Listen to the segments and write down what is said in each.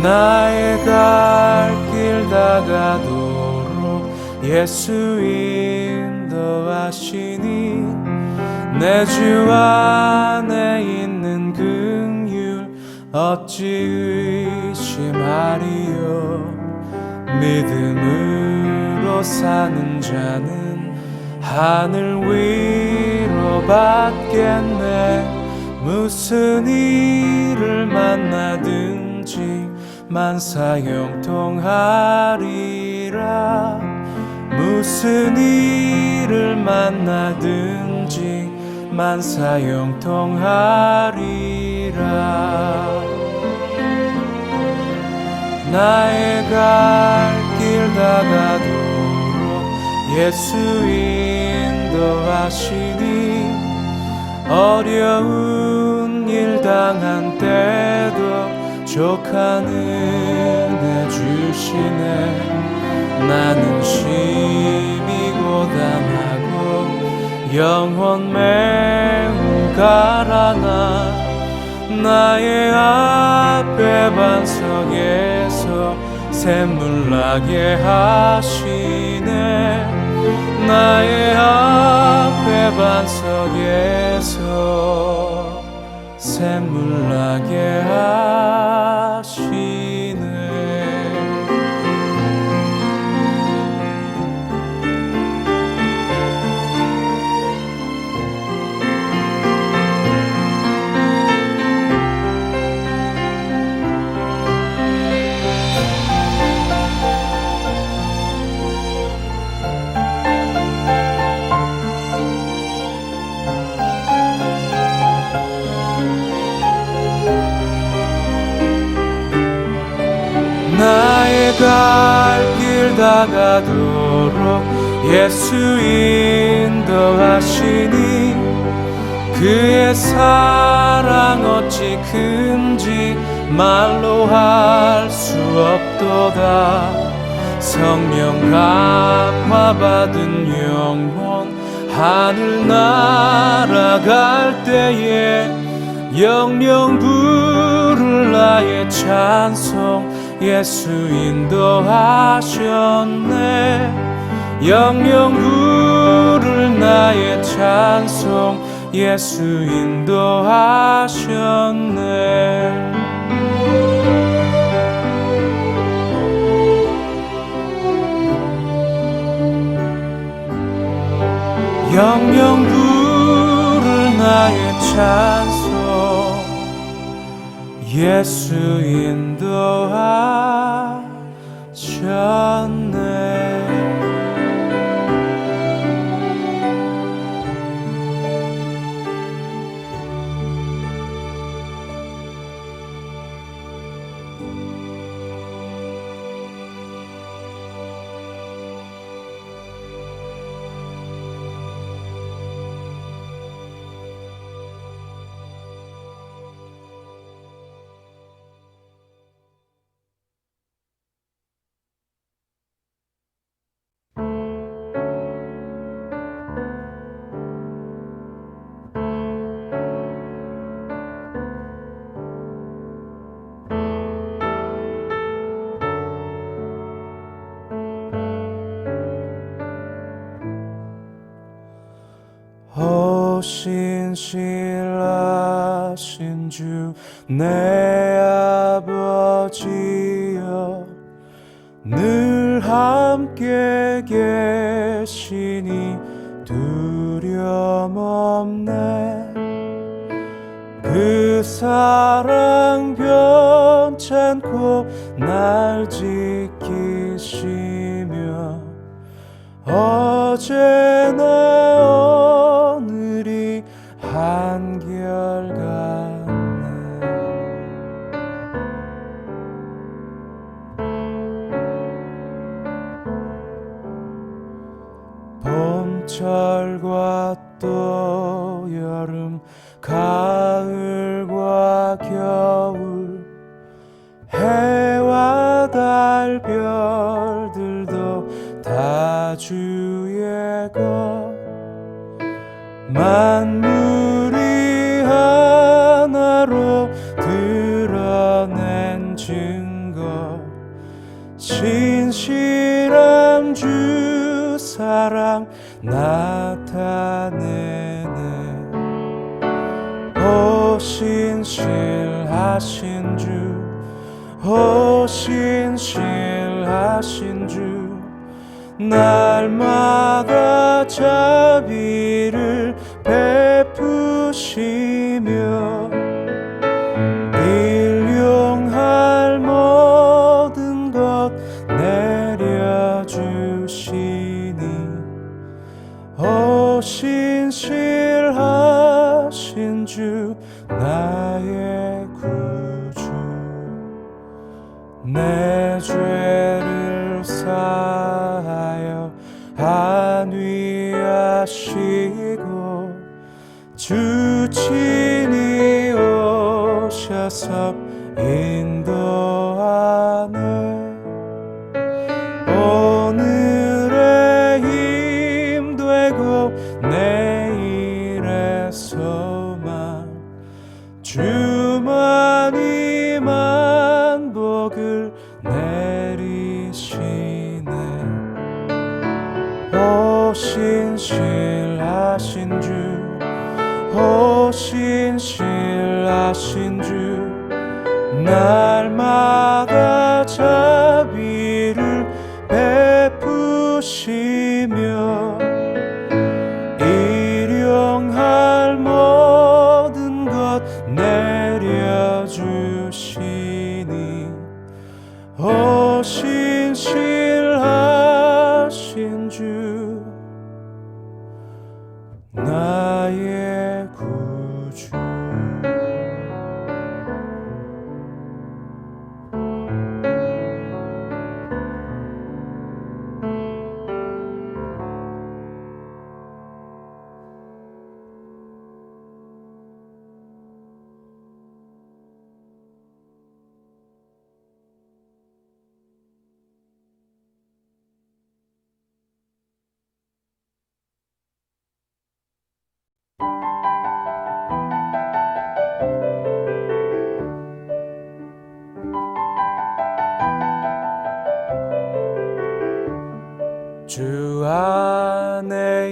나의 갈 길 다가도록 예수 인도하시니 내 주 안에 있는 긍휼 어찌 의심하리요. 믿음으로 사는 자는 하늘 위로 받겠네. 무슨 일을 만나든지 만사형통하리라. 무슨 일을 만나든지 만사형통하리라. 나의 갈 길 다가도록 예수 인도하시니 어려운 일 당한 때도 족한 은혜 주시네. 나는 심히 고단하고 영혼 매우 가라나 나의 앞에 반석에서 샘물 나게 하시네. 나의 앞에 반석에서 샘물 나게 하시네. 나의 갈 길 다가도록 예수 인도하시니 그의 사랑 어찌 큰지 말로 할 수 없도다. 성령 감화 받은 영혼 하늘 날아갈 때에 영영 부를 나의 찬송 예수 인도하셨네. 영영 부를 나의 찬송 예수 인도하셨네. 영영 부를 나의 찬송 예수 인도하셨네. 신실하신 주 내 아버지여 늘 함께 계시니 두려움 없네. 그 사랑 변찮고 날 지키시며 어제나 오늘이 한결같네. 봄철과 또 여름 가을과 겨울 해와 달 별들도 다 주의 것 만물이 하나로 드러낸 증거 신실한 주 사랑 나타내네. 오 신실하신 주, 오 신실하신 주, 날마다 자비를 베푸시며 일용할 모든 것 내려주시니. 오 신실하신 주 나의 구주, 내 죄를 사하여 안위하시고 주 친히 오셔서 인도하네. 오늘의 힘 되고 내일의 소망, 주만이 만복을 내리시네. 오 신실하신 주, 오 신실하신 주, 날마다 자비를 베푸시며 일용할 모든 것 내려주시니. 오 신실하신 주 나의 구주. 주 안에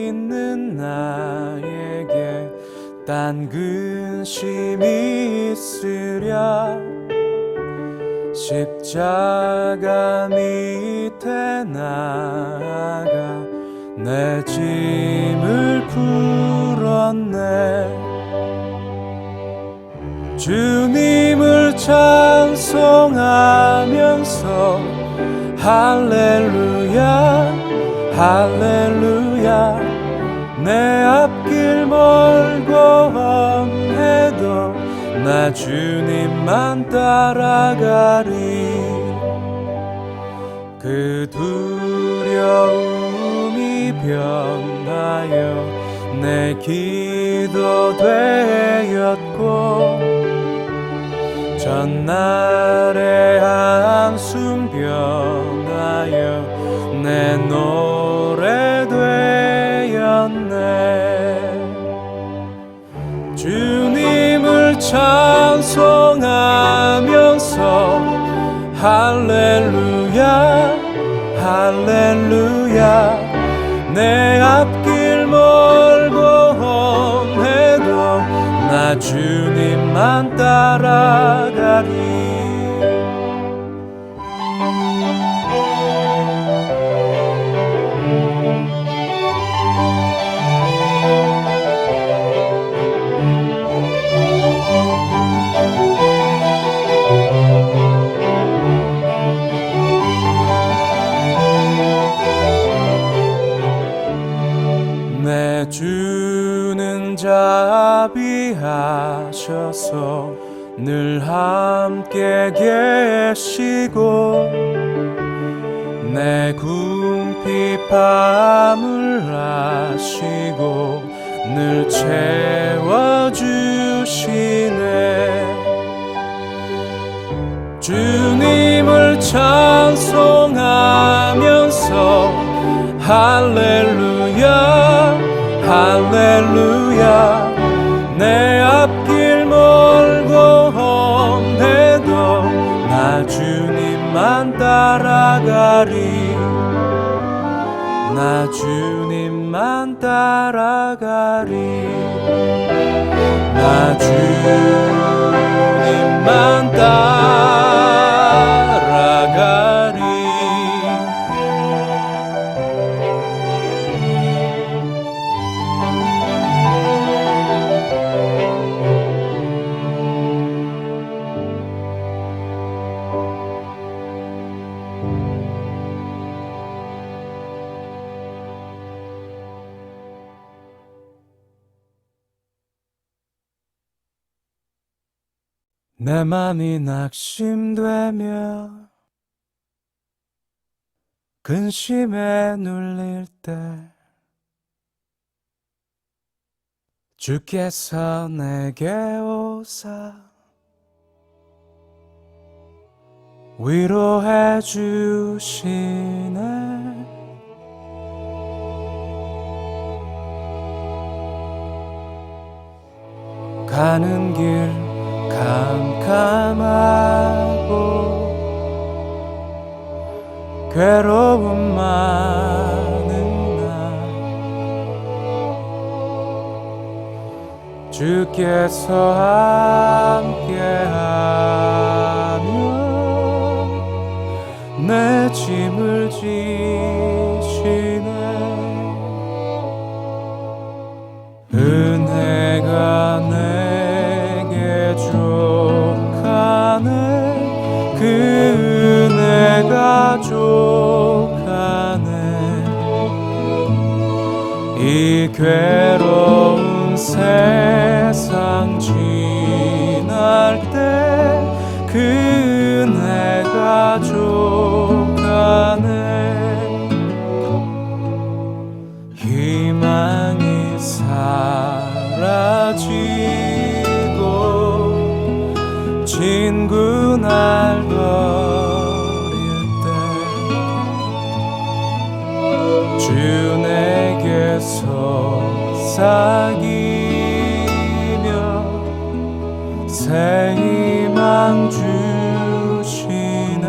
있는 나에게 딴 근심이 있으랴. 십자가 밑에 나아가 내 짐을 풀었네. 주님을 찬송하면서 할렐루야 할렐루야. 내 앞길 멀고 험해도 나 주님만 따라가리. 그 두려움이 변하여 내 기도 되었고 전날의 한숨 변하여 내 노래 되었네. 주님을 찬송하면서 할렐루야 할렐루야. 내 앞길 멀고 험해도 나 주님만 따라가리. 내 주는 자비하셔서 늘 함께 계시고 내 궁핍함을 아시고 늘 채워주시네. 주님을 찬송하면서 할렐루야 할렐루야. 내 앞길 멀고 험해도 나 주님만 따라 따라가리 나 주님만 따라가리 나 주님만 따라가리 내 맘이 낙심되며 근심에 눌릴 때 주께서 내게 오사 위로해 주시네 가는 길 캄캄하고 괴로움 많은 날 주께서 함께하며 내 짐을 지시네 은혜가 내게 족하네 그 은혜가 족하네 이 괴로운 세상 지날 때 그 은혜가 족하네 희망이 사라지고 진군할거릴 때 주 내게 속삭이며 새 희망 주시네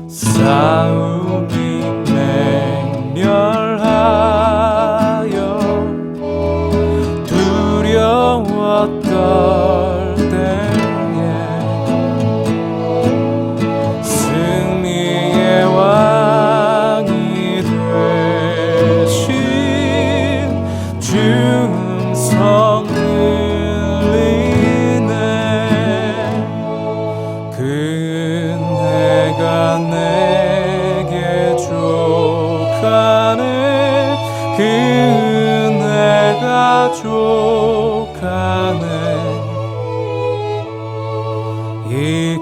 싸움이 맹렬하여 두려워 떨 때에 승리의 왕이 되신 주 음성 들리네 그 은혜가 내게 족하네 그 은혜가 족하네 이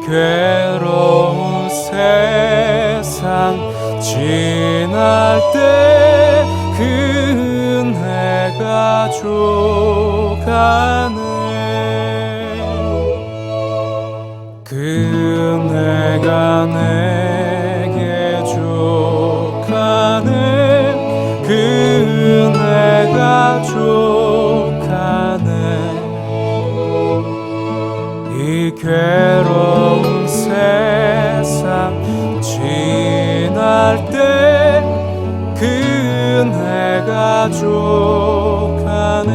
괴로운 세상 지날 때 그 은혜가 족하네 그 은혜가 내게 족하네 그 은혜가 족하네 이 괴로운 세상 지날 때 그 은혜가 족하네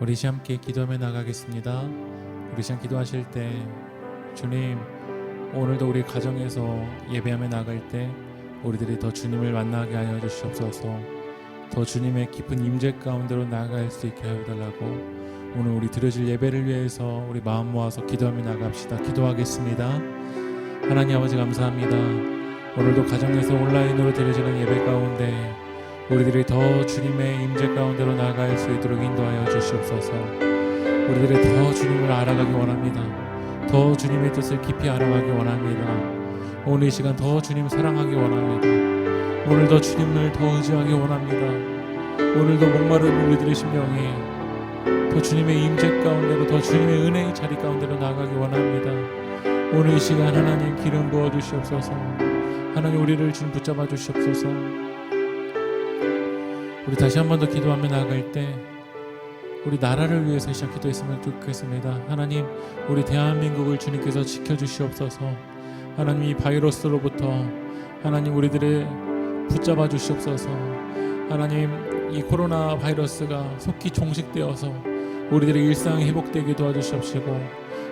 우리 시 함께 기도하며 나가겠습니다. 우리 시 기도하실 때 주님, 오늘도 우리 가정에서 예배하며 나갈 때 우리들이 더 주님을 만나게 하여 주시옵소서. 더 주님의 깊은 임재 가운데로 나아갈 수 있게 하여 달라고 오늘 우리 드려질 예배를 위해서 우리 마음 모아서 기도하며 나갑시다. 기도하겠습니다. 하나님 아버지 감사합니다. 오늘도 가정에서 온라인으로 드려지는 예배 가운데 우리들이 더 주님의 임재 가운데로 나아갈 수 있도록 인도하여 주시옵소서. 우리들이 더 주님을 알아가기 원합니다. 더 주님의 뜻을 깊이 알아가기 원합니다. 오늘 이 시간 더 주님 사랑하기 원합니다. 오늘도 주님을 더 의지하기 원합니다. 오늘도 목마른 우리들의 심령이 더 주님의 임재 가운데로, 더 주님의 은혜의 자리 가운데로 나아가기 원합니다. 오늘 이 시간 하나님 기름 부어 주시옵소서. 하나님 우리를 주님 붙잡아 주시옵소서. 우리 다시 한 번 더 기도하며 나아갈 때 우리 나라를 위해서 시작 기도했으면 좋겠습니다. 하나님, 우리 대한민국을 주님께서 지켜주시옵소서. 하나님, 이 바이러스로부터 하나님 우리들을 붙잡아 주시옵소서. 하나님, 이 코로나 바이러스가 속히 종식되어서 우리들의 일상이 회복되게 도와주시옵시고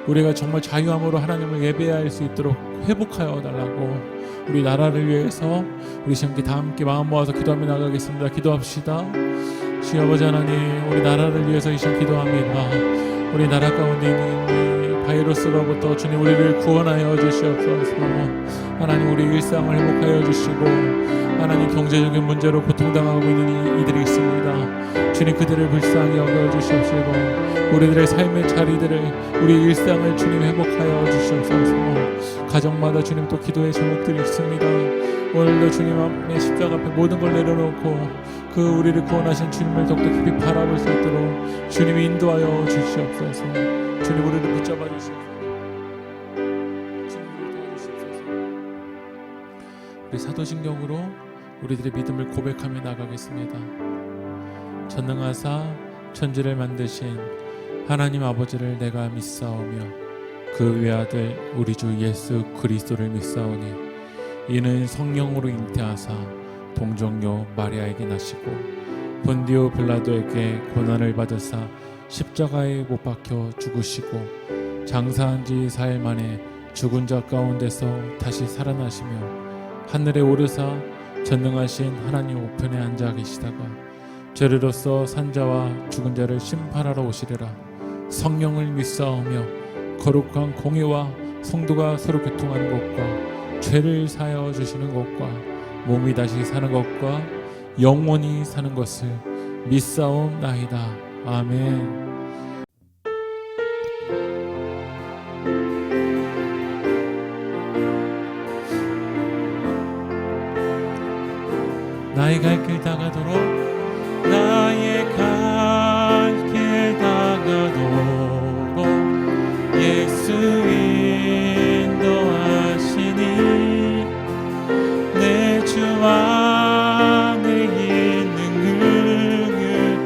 우리가 정말 자유함으로 하나님을 예배할 수 있도록 회복하여 달라고 우리 나라를 위해서 우리 시험기 다 함께 마음 모아서 기도하며 나가겠습니다. 기도합시다. 주여 아버지 하나님, 우리 나라를 위해서 이 시간 기도합니다. 우리 나라 가운데 있는 이 바이러스로부터 주님 우리를 구원하여 주시옵소서. 하나님 우리 일상을 회복하여 주시고 하나님 경제적인 문제로 고통당하고 있는 이들이 있습니다. 주님 그들을 불쌍히 여겨 주시옵시고 우리들의 삶의 자리들을 우리 일상을 주님 회복하여 주시옵소서. 가정마다 주님 또 기도의 제목들이 있습니다. 오늘도 주님 앞에 십자가 앞에 모든 걸 내려놓고 그 우리를 구원하신 주님을 더욱더 깊이 바라볼 수 있도록 주님이 인도하여 주시옵소서. 주님 우리를 붙잡아 주시옵소서. 주님 우리를 도와주시옵소서. 우리 사도신경으로 우리들의 믿음을 고백하며 나가겠습니다. 전능하사 천지를 만드신 하나님 아버지를 내가 믿사오며 그 외아들 우리 주 예수 그리스도를 믿사오니 이는 성령으로 잉태하사 동정녀 마리아에게 나시고 본디오 빌라도에게 고난을 받으사 십자가에 못 박혀 죽으시고 장사한 지 4일 만에 죽은 자 가운데서 다시 살아나시며 하늘에 오르사 전능하신 하나님 우편에 앉아 계시다가 죄로서 산 자와 죽은 자를 심판하러 오시리라. 성령을 믿사오며 거룩한 공의와 성도가 서로 교통하는 것과 죄를 사하여 주시는 것과 몸이 다시 사는 것과 영원히 사는 것을 믿사옵나이다. 아멘. 나의 갈 길 다가도록 나의 갈 길 다가도록 예수 인도하시니 내 주 안에 있는 그를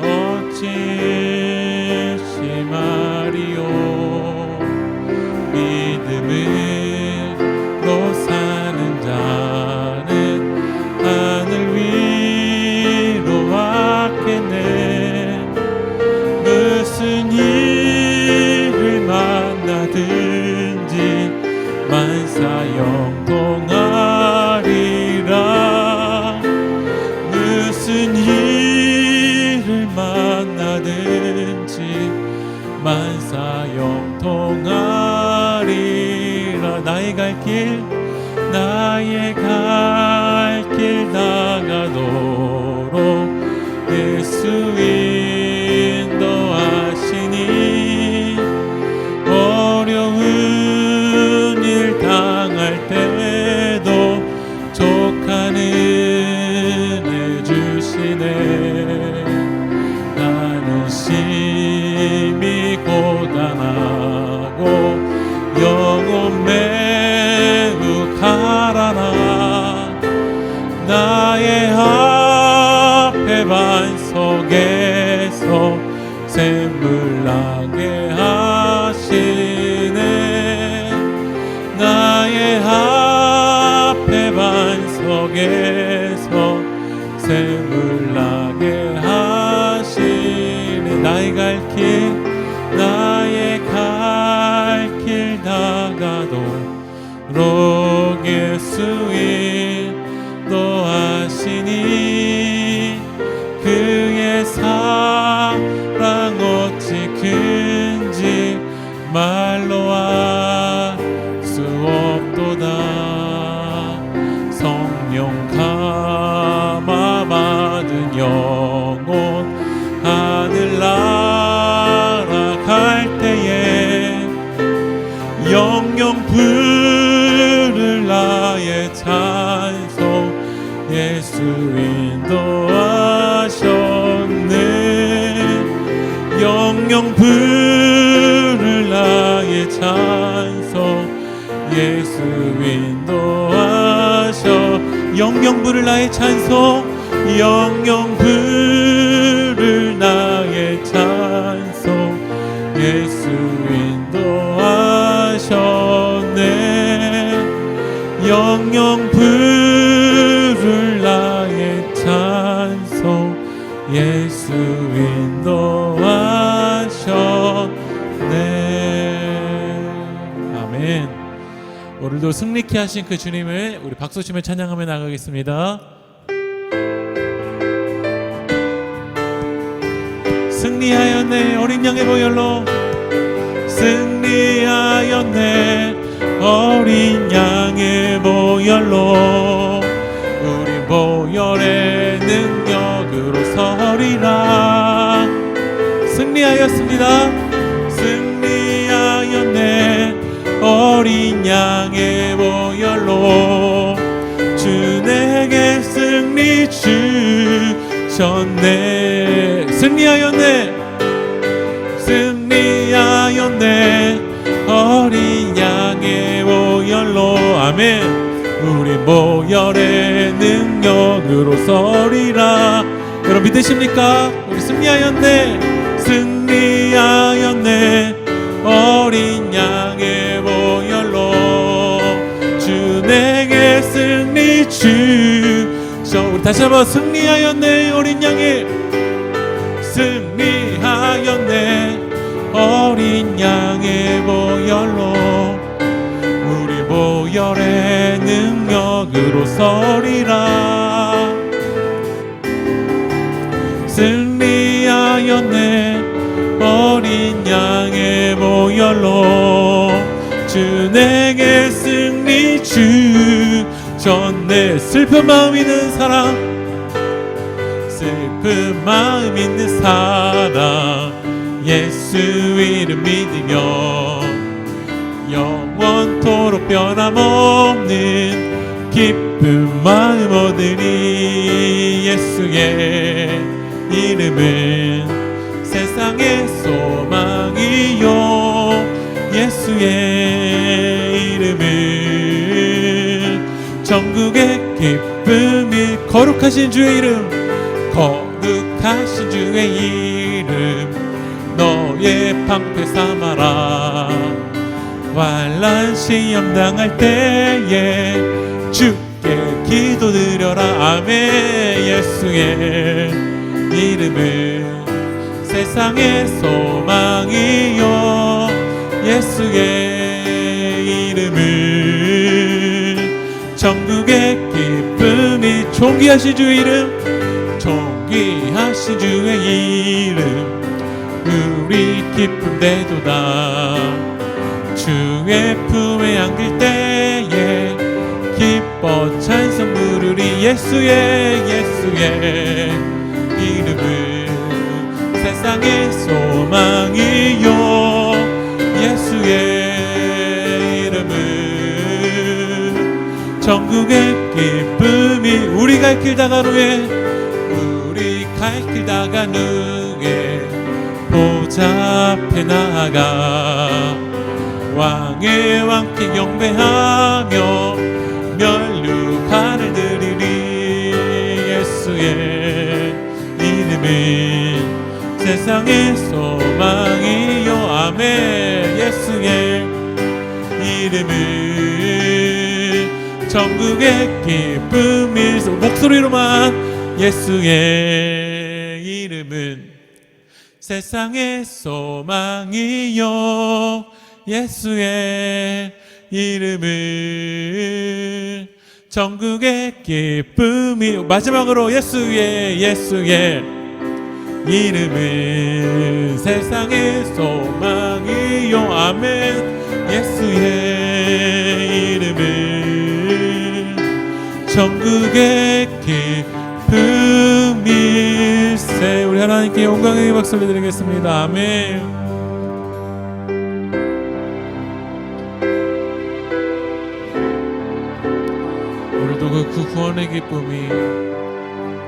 어찌 의심하리요. 믿음으로 사는 자는 하늘 위로 왔겠네. 무슨 일을 만나든지 만사 영통하리라. 무슨 일을 만나든지 만사 영통하리라. 나의 갈 길 다가도록 예수 인도하시니 어려운 일 당할 때도 족한 은혜 주시네. 나는 심히 고단하고 영혼 매우 가라나. 나의 앞에 반석에서 샘물 나게 하시네. 나의 앞에 반석에서 샘물 나게 하시네. 나의 갈 길 나가도록 예수 인도하시니 그의 사랑 어찌 큰지 말로 알 수 없도다. 성령 감화 받은 영혼 하늘나라 갈 때에 영영 부를 나의 찬송 예수 인도하셨네. 영영 부를 나의 찬송 예수 인도하셔. 영영 부를 나의 찬송 영영 부를 나의 찬송 예수 인도하셨네. 영영 부를 나의 찬송 예수 인도하셨네. 아멘. 오늘도 승리케 하신 그 주님을 우리 박수치며 찬양하며 나가겠습니다. 승리하였네 어린 양의 보혈로 승리하였네 어린 양의 보혈로 우리 보혈의 능력으로 서리라. 승리하였습니다. 승리하였네 어린 양의 보혈로 주 내게 승리 주셨네. 승리하였네 승리하였네 어린 양의 보혈로. 아멘. 우리 보혈의 능력으로 서리라. 여러분 믿으십니까? 우리 승리하였네 승리하였네 어린 양의 보혈로 주 내게 승리 주셔. 우리 다시 한번 승리하였네 어린 양의 승리하였네 어린 양의 보혈로 우리 보혈의 능력으로 서리라. 승리하였네 어린 양의 보혈로 주 내게 승리 주셨네. 슬픈 마음 있는 사람 슬픈 마음 있는 사람 예수 이름 믿으며 영원토록 변함없는 기쁜 마음 얻으리. 예수의 이름은 세상의 소망이요 예수의 이름은 전국의 기쁨이. 거룩하신 주의 이름 거룩하신 주의 이름 너의 방패 삼아라. 환난 시험 당할 때에 주께 기도드려라. 아멘. 예수의 이름은 세상의 소망이요 예수의 이름은 전국의 기쁨이. 존귀하신 주의 이름 존귀하신 주의 이름 우리 기쁨 대도다. 주의 품에 안길 때에 기뻐 찬송 부르리. 예수의 이름은 세상의 소망이요 예수의 이름은 전국의 기쁨이. 우리 갈 길 다간 후에 우리 갈 길 다간 후에 보좌 앞에 나아가 왕의 왕께 경배하며 면류관을 드리리. 예수의 이름은 세상의 소망이요. 아멘. 예수의 이름은 전국의 기쁨이. 목소리로만 예수의 이름은 세상의 소망이요 예수의 이름은 전국의 기쁨이. 마지막으로 예수의 이름은 세상의 소망이요. 아멘. 예수의 이름은 전국의 기쁨일세. 우리 하나님께 영광의 박수를 드리겠습니다. 아멘. 오늘도 그 구원의 기쁨이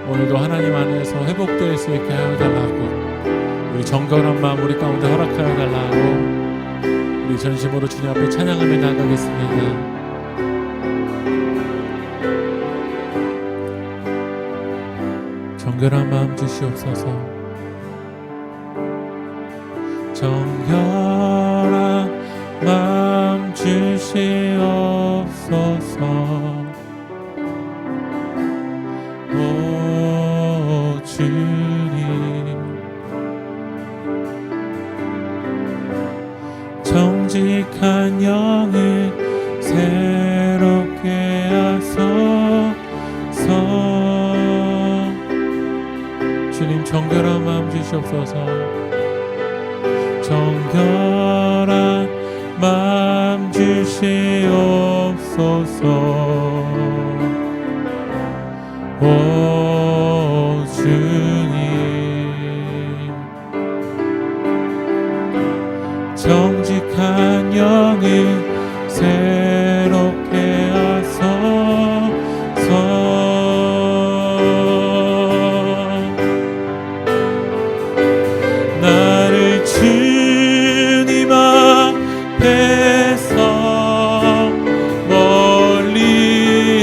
오늘도 하나님 안에서 회복될 수 있게 하여 달라고, 우리 정결한 마음 우리 가운데 허락하여 달라고 우리 전심으로 주님 앞에 찬양하며 나가겠습니다. 정결한 마음 주시옵소서. 정결한 마음 주시옵소서. 오 주님, 정직한 영을 새롭게 하소서. 주님, 정결한 마음 주시옵소서. 정결한 마음 주시옵소서. 오 주님, 정직한 영을 새롭게 하소서. 나를 주님 앞에서 멀리하지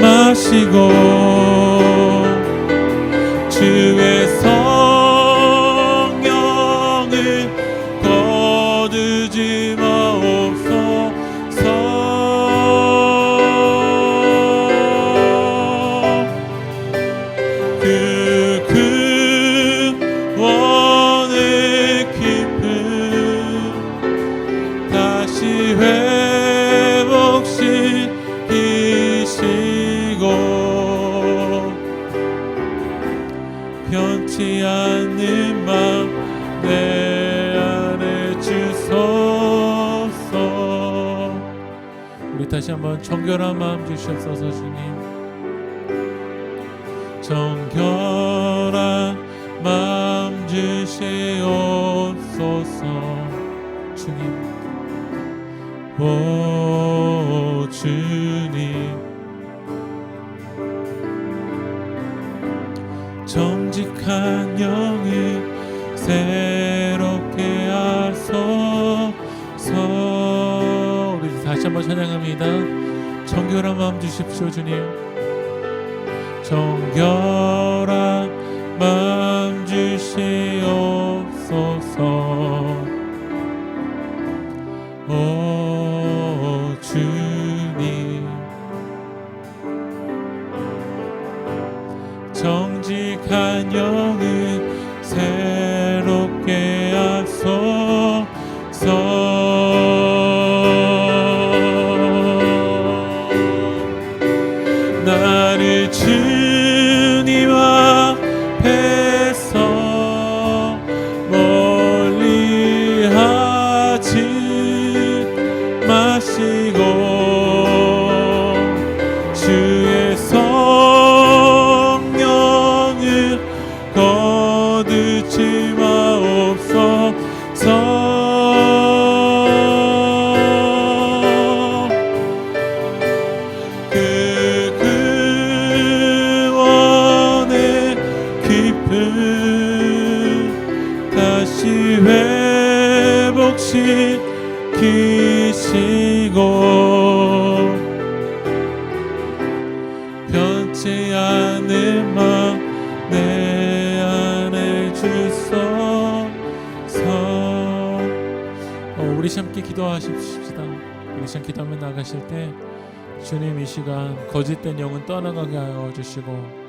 마시고 주의 성령을 거두지 마옵소서. 그 구원의 기쁨 다시 회복시키시고 변치 않는 마음 내 안에 주소서. 우리 다시 한번 정결한 마음 주시옵소서. 주님, 정결한 마음 주시옵소서. 주님, 오 주님, 정직한 영을 새롭게 하소서. 우리 다시 한번 찬양합니다. 정결한 마음 주십시오. 주님, 정결한 마음 주시옵소서. 오 주님, 정직한 영을 새롭게 하소서. 나를 주님 앞에서 멀리하지 마시고 주의 성령을 거두지 마옵소서. 그 구원의 기쁨 다시 회복시키시고 변치 않는 마음 내 안에 주소서. 우리 함께 기도하십시다. 우리 함께 기도하며 나가실 때 주님, 이 시간 거짓된 영은 떠나가게 하여 주시고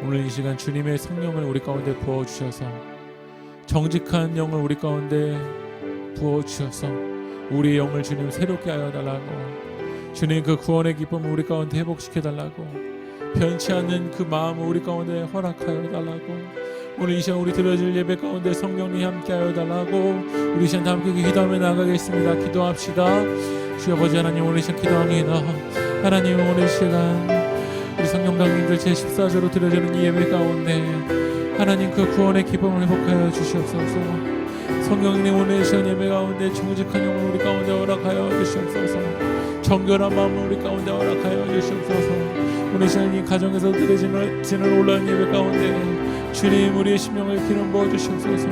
오늘 이 시간 주님의 성령을 우리 가운데 부어주셔서 정직한 영을 우리 가운데 부어주셔서 우리의 영을 주님 새롭게 하여 달라고, 주님 그 구원의 기쁨을 우리 가운데 회복시켜 달라고, 변치 않는 그 마음을 우리 가운데 허락하여 달라고, 오늘 이 시간 우리 드려질 예배 가운데 성령이 함께하여 달라고 우리 이 시간 함께 기도하며 나가겠습니다. 기도합시다. 주여 아버지 하나님, 오늘 이 시간 기도합니다. 하나님, 오늘 이 시간 우리 성령당님들 제14조로 드려지는 이 예배 가운데 하나님 그 구원의 기쁨을 회복하여 주시옵소서. 성령님, 오늘 이 시간 예배 가운데 정직한 영을 우리 가운데 허락하여 주시옵소서. 정결한 마음을 우리 가운데 허락하여 주시옵소서. 오늘 이 시간 이 가정에서 드려지는 올라온 예배 가운데 주님, 우리의 심령을 기름 부어 주시옵소서.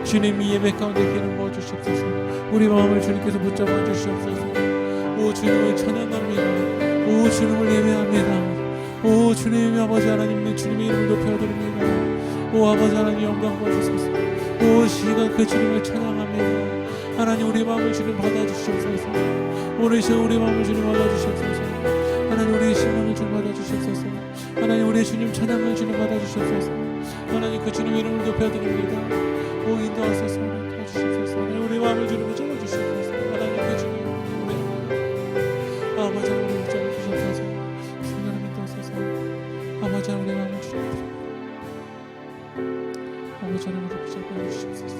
주님, 이 예배 가운데 기름 부어 주시옵소서. 우리 마음을 주님께서 붙잡아 주시옵소서. 오 주님을 찬양합니다. 오 주님을 예배합니다. 오 주님 아버지 하나님, 주님의 이름을 높여드립니다. 오 아버지 하나님, 영광 받으소서. 오 시간 그 주님을 찬양합니다. 하나님, 우리 마음을 주님 받아주시옵소서. 오늘 시간 우리 마음을 주님 받아주시옵소서. 하나님, 우리의 심령을 주님 받아주시옵소서. 하나님, 우리의 주님 찬양을 주님 받아주시옵소서. 하나님, 그 주님의 이름을 높여드립니다. 오 인도하소서. 도와주시옵소서. 하나님, 우리 마음을 주님 붙잡아주시옵소서. 하나님, 그 주님 아버지 하나님 붙잡아주시옵소서. 하나님 인도하소서. 아버지 하나님, 우리 마음을 주님 아버지 하나님 붙잡아주시옵소서.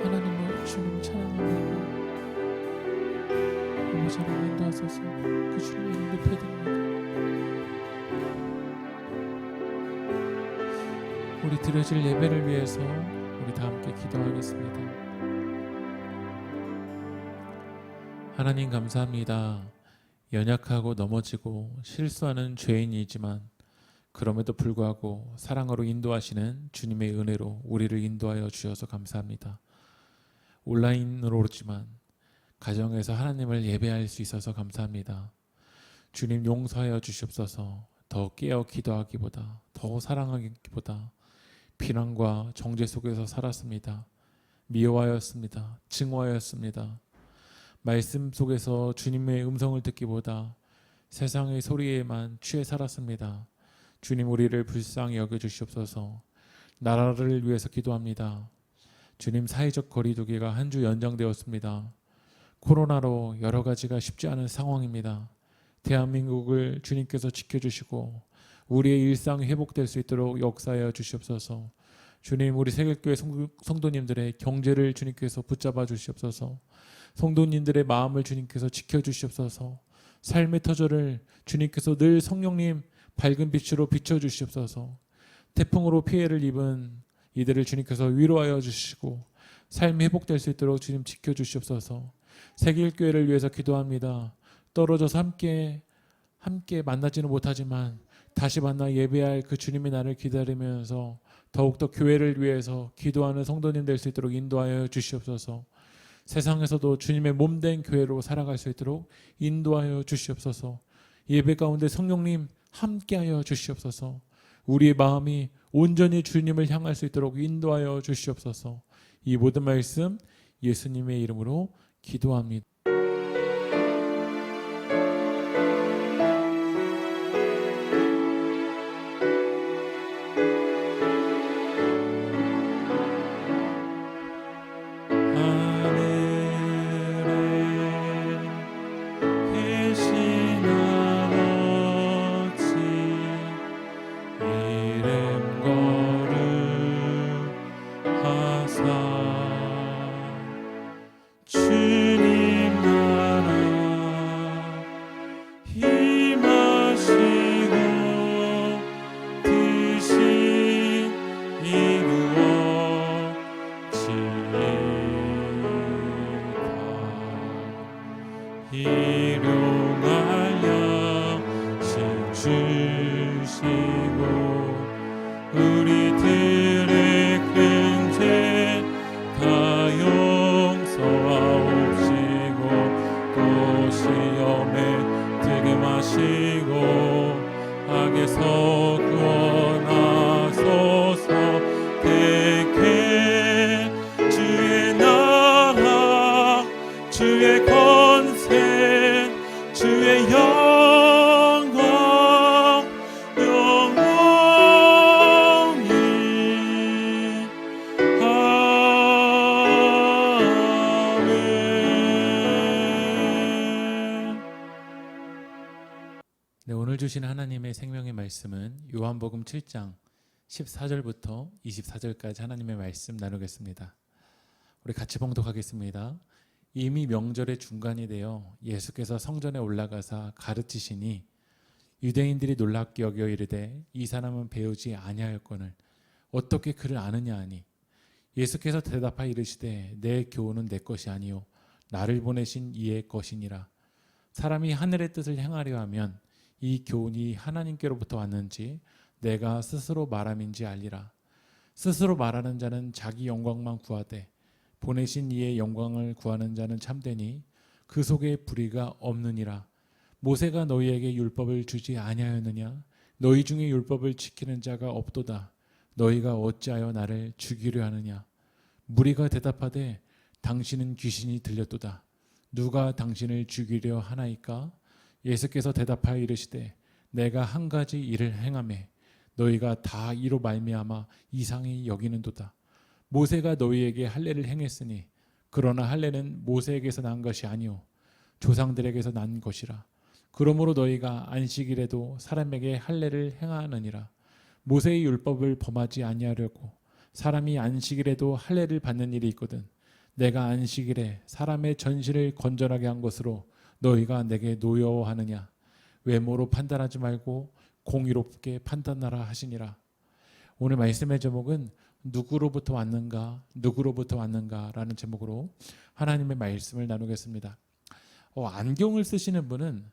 하나님을 주님 찬양합니다. 아버지 하나님 인도하소서. 그 주님의 이름 높여드립니다. 우리 드려질 예배를 위해서 우리 다 함께 기도하겠습니다. 하나님 감사합니다. 연약하고 넘어지고 실수하는 죄인이지만 그럼에도 불구하고 사랑으로 인도하시는 주님의 은혜로 우리를 인도하여 주셔서 감사합니다. 온라인으로지만 가정에서 하나님을 예배할 수 있어서 감사합니다. 주님 용서하여 주시옵소서. 더 깨어 기도하기보다, 더 사랑하기보다 비난과 정죄 속에서 살았습니다. 미워하였습니다. 증오하였습니다. 말씀 속에서 주님의 음성을 듣기보다 세상의 소리에만 취해 살았습니다. 주님, 우리를 불쌍히 여겨주시옵소서. 나라를 위해서 기도합니다. 주님, 사회적 거리두기가 한 주 연장되었습니다. 코로나로 여러 가지가 쉽지 않은 상황입니다. 대한민국을 주님께서 지켜주시고 우리의 일상이 회복될 수 있도록 역사하여 주시옵소서. 주님, 우리 세계교회 성도님들의 경제를 주님께서 붙잡아 주시옵소서. 성도님들의 마음을 주님께서 지켜주시옵소서. 삶의 터전을 주님께서 늘 성령님 밝은 빛으로 비춰주시옵소서. 태풍으로 피해를 입은 이들을 주님께서 위로하여 주시고 삶이 회복될 수 있도록 주님 지켜주시옵소서. 세계교회를 위해서 기도합니다. 떨어져서 함께 만나지는 못하지만 다시 만나 예배할 그 주님의 날을 기다리면서 더욱더 교회를 위해서 기도하는 성도님 될 수 있도록 인도하여 주시옵소서. 세상에서도 주님의 몸된 교회로 살아갈 수 있도록 인도하여 주시옵소서. 예배 가운데 성령님 함께하여 주시옵소서. 우리의 마음이 온전히 주님을 향할 수 있도록 인도하여 주시옵소서. 이 모든 말씀 예수님의 이름으로 기도합니다. 네, 오늘 주신 하나님의 생명의 말씀은 요한복음 7장 14절부터 24절까지 하나님의 말씀 나누겠습니다. 우리 같이 봉독하겠습니다. 이미 명절의 중간이 되어 예수께서 성전에 올라가사 가르치시니 유대인들이 놀랍게 여겨 이르되 이 사람은 배우지 아니하였거늘 어떻게 그를 아느냐 하니 예수께서 대답하여 이르시되 내 교훈은 내 것이 아니요 나를 보내신 이의 것이니라. 사람이 하늘의 뜻을 행하려 하면 이 교훈이 하나님께로부터 왔는지 내가 스스로 말함인지 알리라. 스스로 말하는 자는 자기 영광만 구하되 보내신 이의 영광을 구하는 자는 참되니 그 속에 불의가 없느니라. 모세가 너희에게 율법을 주지 아니하였느냐? 너희 중에 율법을 지키는 자가 없도다. 너희가 어찌하여 나를 죽이려 하느냐? 무리가 대답하되 당신은 귀신이 들렸도다. 누가 당신을 죽이려 하나이까? 예수께서 대답하여 이르시되 내가 한 가지 일을 행하매 너희가 다 이로 말미암아 이상히 여기는도다. 모세가 너희에게 할례를 행했으니 그러나 할례는 모세에게서 난 것이 아니요 조상들에게서 난 것이라. 그러므로 너희가 안식일에도 사람에게 할례를 행하느니라. 모세의 율법을 범하지 아니하려고 사람이 안식일에도 할례를 받는 일이 있거든. 내가 안식일에 사람의 전신을 건전하게 한 것으로 너희가 내게 노여워하느냐? 외모로 판단하지 말고 공의롭게 판단하라 하시니라. 오늘 말씀의 제목은 누구로부터 왔는가, 누구로부터 왔는가라는 제목으로 하나님의 말씀을 나누겠습니다. 안경을 쓰시는 분은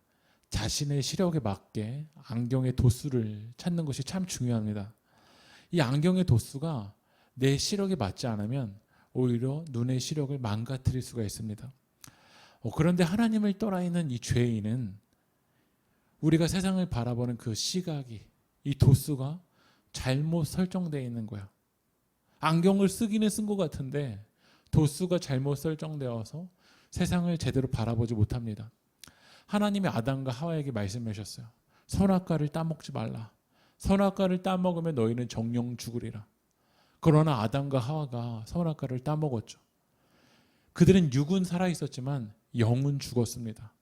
자신의 시력에 맞게 안경의 도수를 찾는 것이 참 중요합니다. 이 안경의 도수가 내 시력에 맞지 않으면 오히려 눈의 시력을 망가뜨릴 수가 있습니다. 그런데 하나님을 떠나 있는 이 죄인은 우리가 세상을 바라보는 그 시각이, 이 도수가 잘못 설정되어 있는 거야. 안경을 쓰기는 쓴 것 같은데 도수가 잘못 설정되어서 세상을 제대로 바라보지 못합니다. 하나님이 아담과 하와에게 말씀하셨어요. 선악과를 따먹지 말라. 선악과를 따먹으면 너희는 정령 죽으리라. 그러나 아담과 하와가 선악과를 따먹었죠. 그들은 육은 살아있었지만 영은 죽었습니다.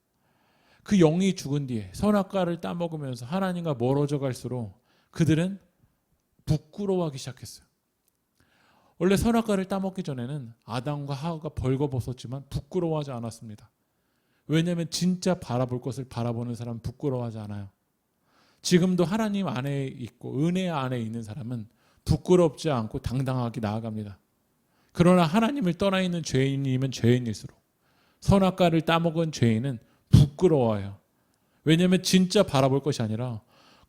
그 영이 죽은 뒤에 선악과를 따먹으면서 하나님과 멀어져 갈수록 그들은 부끄러워하기 시작했어요. 원래 선악과를 따먹기 전에는 아담과 하와가 벌거벗었지만 부끄러워하지 않았습니다. 왜냐하면 진짜 바라볼 것을 바라보는 사람은 부끄러워하지 않아요. 지금도 하나님 안에 있고 은혜 안에 있는 사람은 부끄럽지 않고 당당하게 나아갑니다. 그러나 하나님을 떠나 있는 죄인이면 죄인일수록 선악과를 따먹은 죄인은 부끄러워요. 왜냐하면 진짜 바라볼 것이 아니라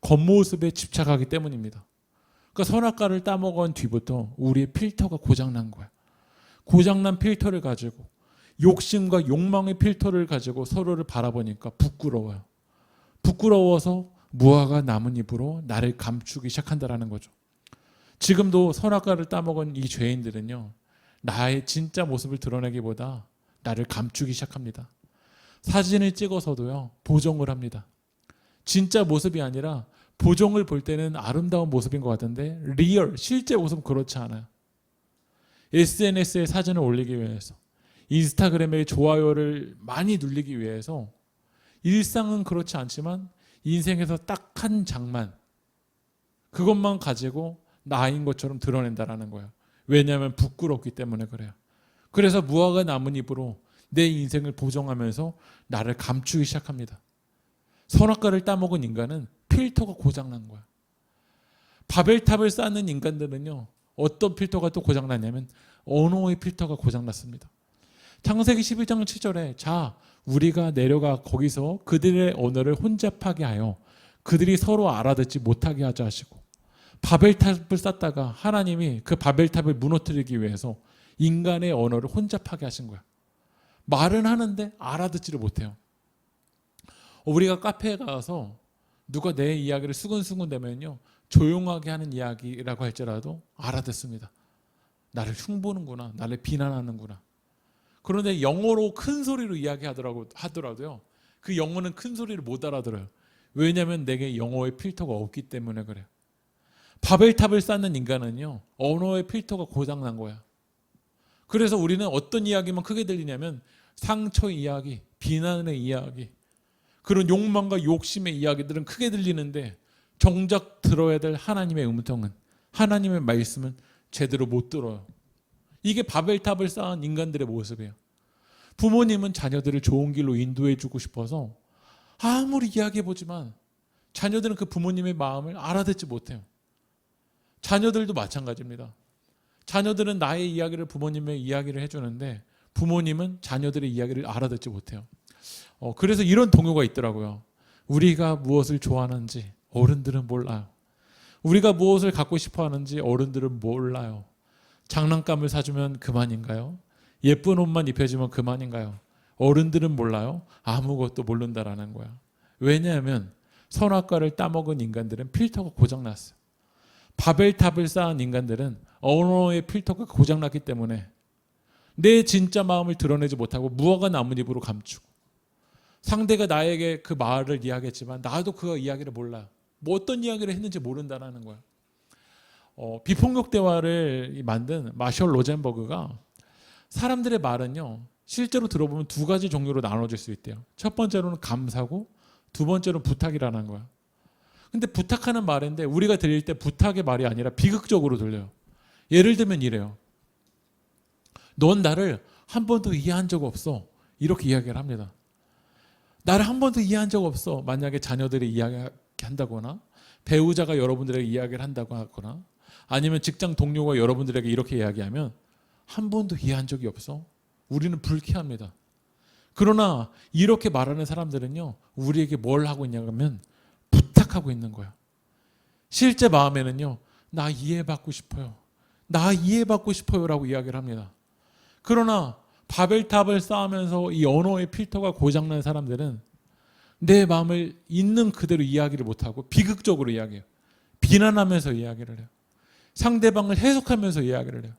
겉모습에 집착하기 때문입니다. 그러니까 선악과를 따먹은 뒤부터 우리의 필터가 고장난 거야. 고장난 필터를 가지고 욕심과 욕망의 필터를 가지고 서로를 바라보니까 부끄러워요. 부끄러워서 무화과 남은 입으로 나를 감추기 시작한다는 거죠. 지금도 선악과를 따먹은 이 죄인들은요, 나의 진짜 모습을 드러내기보다 나를 감추기 시작합니다. 사진을 찍어서도요, 보정을 합니다. 진짜 모습이 아니라 보정을 볼 때는 아름다운 모습인 것 같은데 리얼, 실제 모습은 그렇지 않아요. SNS에 사진을 올리기 위해서, 인스타그램에 좋아요를 많이 눌리기 위해서 일상은 그렇지 않지만 인생에서 딱 한 장만, 그것만 가지고 나인 것처럼 드러낸다라는 거예요. 왜냐하면 부끄럽기 때문에 그래요. 그래서 무화과 남은 입으로 내 인생을 보정하면서 나를 감추기 시작합니다. 선악과를 따먹은 인간은 필터가 고장난 거야. 바벨탑을 쌓는 인간들은요, 어떤 필터가 또 고장났냐면 언어의 필터가 고장났습니다. 창세기 11장 7절에 자, 우리가 내려가 거기서 그들의 언어를 혼잡하게 하여 그들이 서로 알아듣지 못하게 하자 하시고, 바벨탑을 쌓다가 하나님이 그 바벨탑을 무너뜨리기 위해서 인간의 언어를 혼잡하게 하신 거야. 말은 하는데 알아듣지를 못해요. 우리가 카페에 가서 누가 내 이야기를 수근수근 대면요, 조용하게 하는 이야기라고 할지라도 알아듣습니다. 나를 흉보는구나, 나를 비난하는구나. 그런데 영어로 큰 소리로 이야기하더라도요, 그 영어는 큰 소리를 못 알아들어요. 왜냐하면 내게 영어의 필터가 없기 때문에 그래요. 바벨탑을 쌓는 인간은요, 언어의 필터가 고장난 거야. 그래서 우리는 어떤 이야기만 크게 들리냐면 상처 이야기, 비난의 이야기, 그런 욕망과 욕심의 이야기들은 크게 들리는데 정작 들어야 될 하나님의 음성은, 하나님의 말씀은 제대로 못 들어요. 이게 바벨탑을 쌓은 인간들의 모습이에요. 부모님은 자녀들을 좋은 길로 인도해 주고 싶어서 아무리 이야기해 보지만 자녀들은 그 부모님의 마음을 알아듣지 못해요. 자녀들도 마찬가지입니다. 자녀들은 나의 이야기를, 부모님의 이야기를 해주는데 부모님은 자녀들의 이야기를 알아듣지 못해요. 그래서 이런 동요가 있더라고요. 우리가 무엇을 좋아하는지 어른들은 몰라요. 우리가 무엇을 갖고 싶어 하는지 어른들은 몰라요. 장난감을 사주면 그만인가요? 예쁜 옷만 입혀주면 그만인가요? 어른들은 몰라요. 아무것도 모른다라는 거야. 왜냐하면 선악과를 따먹은 인간들은 필터가 고장났어요. 바벨탑을 쌓은 인간들은 언어의 필터가 고장났기 때문에 내 진짜 마음을 드러내지 못하고 무화과 나뭇잎으로 감추고, 상대가 나에게 그 말을 이야기했지만 나도 그 이야기를 몰라요. 뭐 어떤 이야기를 했는지 모른다라는 거야. 비폭력 대화를 만든 마셜 로젠버그가 사람들의 말은요, 실제로 들어보면 두 가지 종류로 나눠질 수 있대요. 첫 번째로는 감사고 두 번째로는 부탁이라는 거야. 근데 부탁하는 말인데 우리가 들릴 때 부탁의 말이 아니라 비극적으로 들려요. 예를 들면 이래요. 넌 나를 한 번도 이해한 적 없어. 이렇게 이야기를 합니다. 나를 한 번도 이해한 적 없어. 만약에 자녀들이 이야기한다거나 배우자가 여러분들에게 이야기를 한다고 하거나 아니면 직장 동료가 여러분들에게 이렇게 이야기하면 한 번도 이해한 적이 없어. 우리는 불쾌합니다. 그러나 이렇게 말하는 사람들은요, 우리에게 뭘 하고 있냐면 부탁하고 있는 거야. 실제 마음에는요, 나 이해받고 싶어요. 나 이해받고 싶어요 라고 이야기를 합니다. 그러나 바벨탑을 쌓으면서 이 언어의 필터가 고장난 사람들은 내 마음을 있는 그대로 이야기를 못하고 비극적으로 이야기해요. 비난하면서 이야기를 해요. 상대방을 해석하면서 이야기를 해요.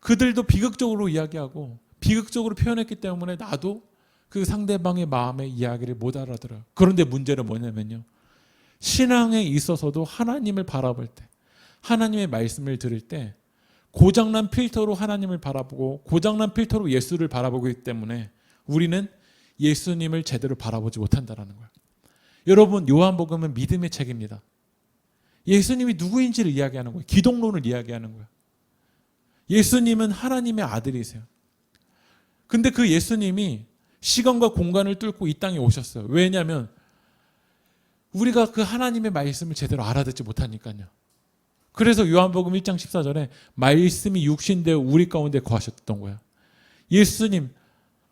그들도 비극적으로 이야기하고 비극적으로 표현했기 때문에 나도 그 상대방의 마음의 이야기를 못 알아들어요. 그런데 문제는 뭐냐면요, 신앙에 있어서도 하나님을 바라볼 때, 하나님의 말씀을 들을 때 고장난 필터로 하나님을 바라보고 고장난 필터로 예수를 바라보기 때문에 우리는 예수님을 제대로 바라보지 못한다는 거예요. 여러분, 요한복음은 믿음의 책입니다. 예수님이 누구인지를 이야기하는 거예요. 기독론을 이야기하는 거예요. 예수님은 하나님의 아들이세요. 근데 그 예수님이 시간과 공간을 뚫고 이 땅에 오셨어요. 왜냐하면 우리가 그 하나님의 말씀을 제대로 알아듣지 못하니까요. 그래서 요한복음 1장 14절에 말씀이 육신되어 우리 가운데 거하셨던 거예요. 예수님,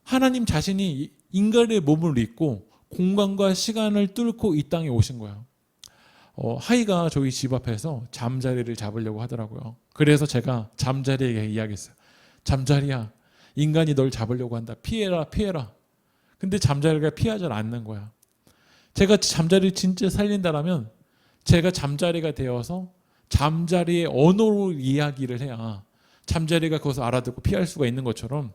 하나님 자신이 인간의 몸을 입고 공간과 시간을 뚫고 이 땅에 오신 거예요. 하이가 저희 집 앞에서 잠자리를 잡으려고 하더라고요. 그래서 제가 잠자리에게 이야기했어요. 잠자리야, 인간이 널 잡으려고 한다. 피해라, 피해라. 근데 잠자리가 피하지 않는 거야. 제가 잠자리를 진짜 살린다라면 제가 잠자리가 되어서 잠자리의 언어로 이야기를 해야 잠자리가 그것을 알아듣고 피할 수가 있는 것처럼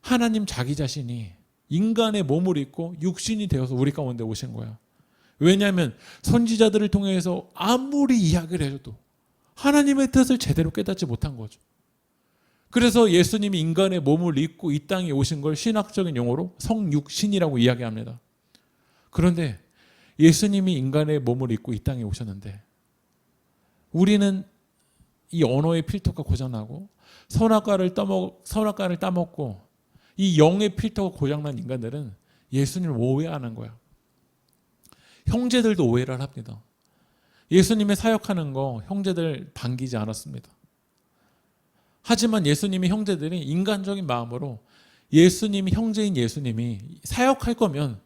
하나님 자기 자신이 인간의 몸을 입고 육신이 되어서 우리 가운데 오신 거야. 왜냐하면 선지자들을 통해서 아무리 이야기를 해줘도 하나님의 뜻을 제대로 깨닫지 못한 거죠. 그래서 예수님이 인간의 몸을 입고 이 땅에 오신 걸 신학적인 용어로 성육신이라고 이야기합니다. 그런데 예수님이 인간의 몸을 입고 이 땅에 오셨는데 우리는 이 언어의 필터가 고장나고 선악과를 따먹고 이 영의 필터가 고장난 인간들은 예수님을 오해하는 거야. 형제들도 오해를 합니다. 예수님의 사역하는 거 형제들 반기지 않았습니다. 하지만 예수님의 형제들이 인간적인 마음으로 예수님이 형제인 예수님이 사역할 거면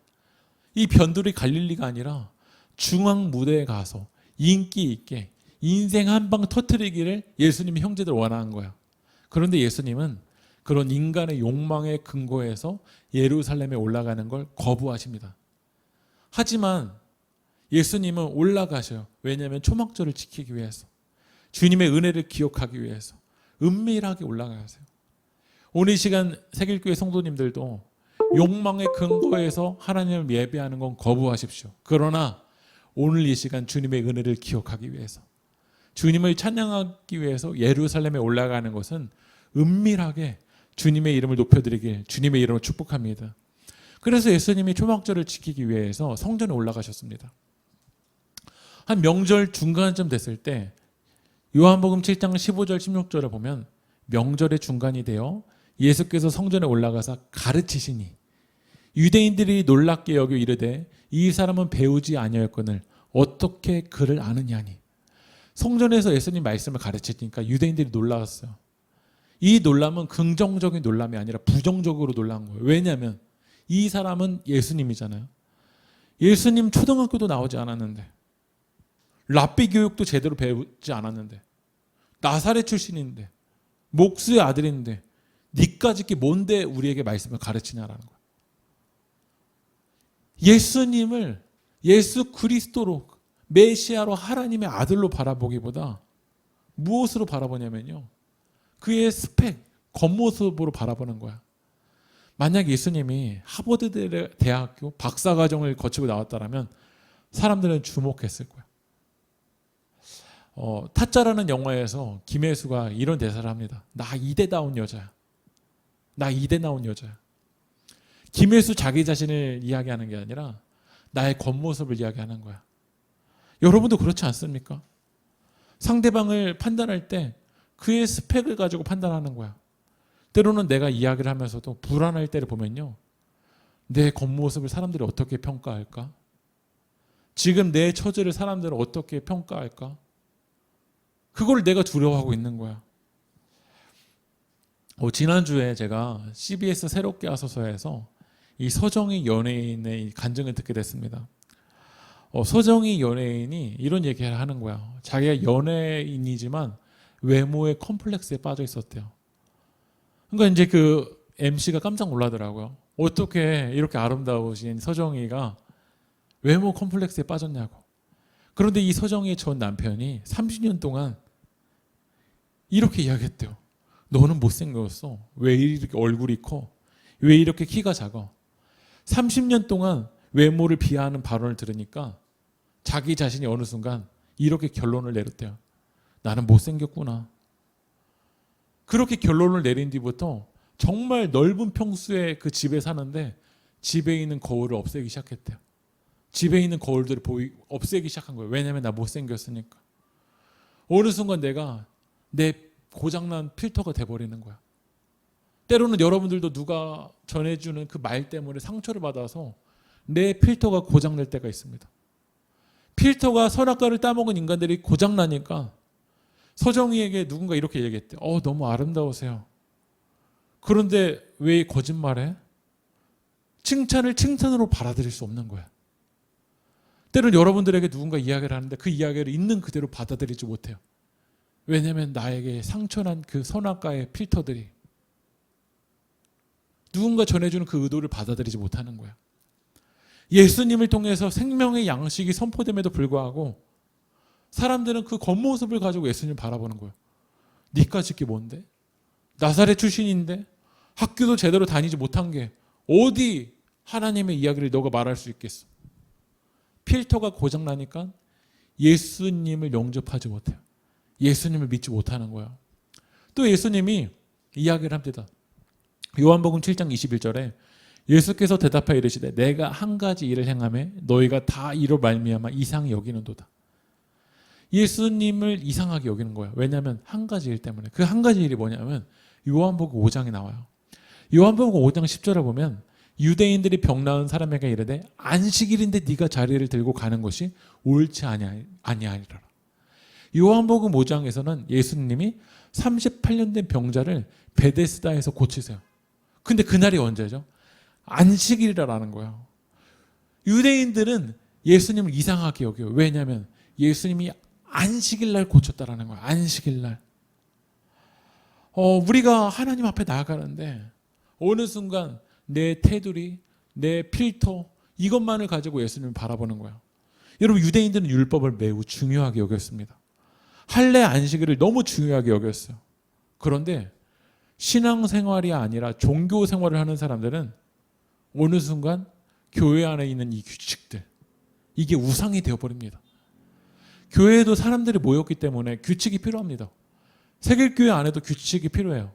이 변두리 갈릴리가 아니라 중앙 무대에 가서 인기 있게 인생 한 방 터뜨리기를 예수님이 형제들 원하는 거야. 그런데 예수님은 그런 인간의 욕망의 근거에서 예루살렘에 올라가는 걸 거부하십니다. 하지만 예수님은 올라가셔요. 왜냐하면 초막절을 지키기 위해서, 주님의 은혜를 기억하기 위해서 은밀하게 올라가세요. 오늘 이 시간 새길교회 성도님들도 욕망의 근거에서 하나님을 예배하는 건 거부하십시오. 그러나 오늘 이 시간 주님의 은혜를 기억하기 위해서, 주님을 찬양하기 위해서 예루살렘에 올라가는 것은 은밀하게 주님의 이름을 높여드리길 주님의 이름으로 축복합니다. 그래서 예수님이 초막절을 지키기 위해서 성전에 올라가셨습니다. 한 명절 중간쯤 됐을 때 요한복음 7장 15절 16절을 보면 명절의 중간이 되어 예수께서 성전에 올라가서 가르치시니 유대인들이 놀랍게 여겨 이르되 이 사람은 배우지 아니하였거늘 어떻게 그를 아느냐니. 성전에서 예수님 말씀을 가르치니까 유대인들이 놀라웠어요. 이 놀람은 긍정적인 놀람이 아니라 부정적으로 놀란 거예요. 왜냐하면 이 사람은 예수님이잖아요. 예수님 초등학교도 나오지 않았는데, 랍비 교육도 제대로 배우지 않았는데, 나사렛 출신인데, 목수의 아들인데 니까짓 게 뭔데 우리에게 말씀을 가르치냐라는 거예요. 예수님을 예수 그리스도로, 메시아로, 하나님의 아들로 바라보기보다 무엇으로 바라보냐면요, 그의 스펙, 겉모습으로 바라보는 거야. 만약 예수님이 하버드 대학교 박사과정을 거치고 나왔다면 사람들은 주목했을 거야. 타짜라는 영화에서 김혜수가 이런 대사를 합니다. 나 이대다운 여자야. 나 이대 나온 여자야. 김혜수 자기 자신을 이야기하는 게 아니라 나의 겉모습을 이야기하는 거야. 여러분도 그렇지 않습니까? 상대방을 판단할 때 그의 스펙을 가지고 판단하는 거야. 때로는 내가 이야기를 하면서도 불안할 때를 보면요, 내 겉모습을 사람들이 어떻게 평가할까? 지금 내 처지를 사람들은 어떻게 평가할까? 그걸 내가 두려워하고 있는 거야. 지난주에 제가 CBS 새롭게 하소서에서 이 서정희 연예인의 간증을 듣게 됐습니다. 서정희 연예인이 이런 얘기를 하는 거야. 자기가 연예인이지만 외모에 컴플렉스에 빠져 있었대요. 그러니까 이제 그 MC가 깜짝 놀라더라고요. 어떻게 이렇게 아름다우신 서정희가 외모 컴플렉스에 빠졌냐고. 그런데 이 서정희의 전 남편이 30년 동안 이렇게 이야기했대요. 너는 못생겼어. 왜 이렇게 얼굴이 커? 왜 이렇게 키가 작아? 30년 동안 외모를 비하하는 발언을 들으니까 자기 자신이 어느 순간 이렇게 결론을 내렸대요. 나는 못생겼구나. 그렇게 결론을 내린 뒤부터 정말 넓은 평수의 그 집에 사는데 집에 있는 거울을 없애기 시작했대요. 집에 있는 거울들을 없애기 시작한 거예요. 왜냐하면 나 못생겼으니까. 어느 순간 내가 내 고장난 필터가 돼버리는 거야. 때로는 여러분들도 누가 전해주는 그 말 때문에 상처를 받아서 내 필터가 고장날 때가 있습니다. 필터가 선악과를 따먹은 인간들이 고장나니까 서정희에게 누군가 이렇게 얘기했대. 너무 아름다우세요. 그런데 왜 거짓말해? 칭찬을 칭찬으로 받아들일 수 없는 거야. 때로는 여러분들에게 누군가 이야기를 하는데 그 이야기를 있는 그대로 받아들이지 못해요. 왜냐하면 나에게 상처난 그 선악과의 필터들이 누군가 전해주는 그 의도를 받아들이지 못하는 거야. 예수님을 통해서 생명의 양식이 선포됨에도 불구하고 사람들은 그 겉모습을 가지고 예수님을 바라보는 거예요. 니까짓 게 뭔데? 나사렛 출신인데 학교도 제대로 다니지 못한 게 어디 하나님의 이야기를 너가 말할 수 있겠어? 필터가 고장나니까 예수님을 영접하지 못해요. 예수님을 믿지 못하는 거예요. 또 예수님이 이야기를 합니다. 요한복음 7장 21절에 예수께서 대답하여 이르시되 내가 한 가지 일을 행하매 너희가 다 이로 말미암아 이상히 여기는도다. 예수님을 이상하게 여기는 거예요. 왜냐하면 한 가지 일 때문에. 그 한 가지 일이 뭐냐면 요한복음 5장에 나와요. 요한복음 5장 10절에 보면 유대인들이 병 나은 사람에게 이르되 안식일인데 네가 자리를 들고 가는 것이 옳지 아니하리라. 요한복음 5장에서는 예수님이 38년 된 병자를 베데스다에서 고치세요. 근데 그날이 언제죠? 안식일이라는 거예요. 유대인들은 예수님을 이상하게 여겨요. 왜냐하면 예수님이 안식일날 고쳤다라는 거예요. 안식일날. 우리가 하나님 앞에 나아가는데 어느 순간 내 테두리, 내 필터 이것만을 가지고 예수님을 바라보는 거예요. 여러분, 유대인들은 율법을 매우 중요하게 여겼습니다. 할례 안식일을 너무 중요하게 여겼어요. 그런데 신앙생활이 아니라 종교 생활을 하는 사람들은 어느 순간 교회 안에 있는 이 규칙들, 이게 우상이 되어버립니다. 교회에도 사람들이 모였기 때문에 규칙이 필요합니다. 세길교회 안에도 규칙이 필요해요.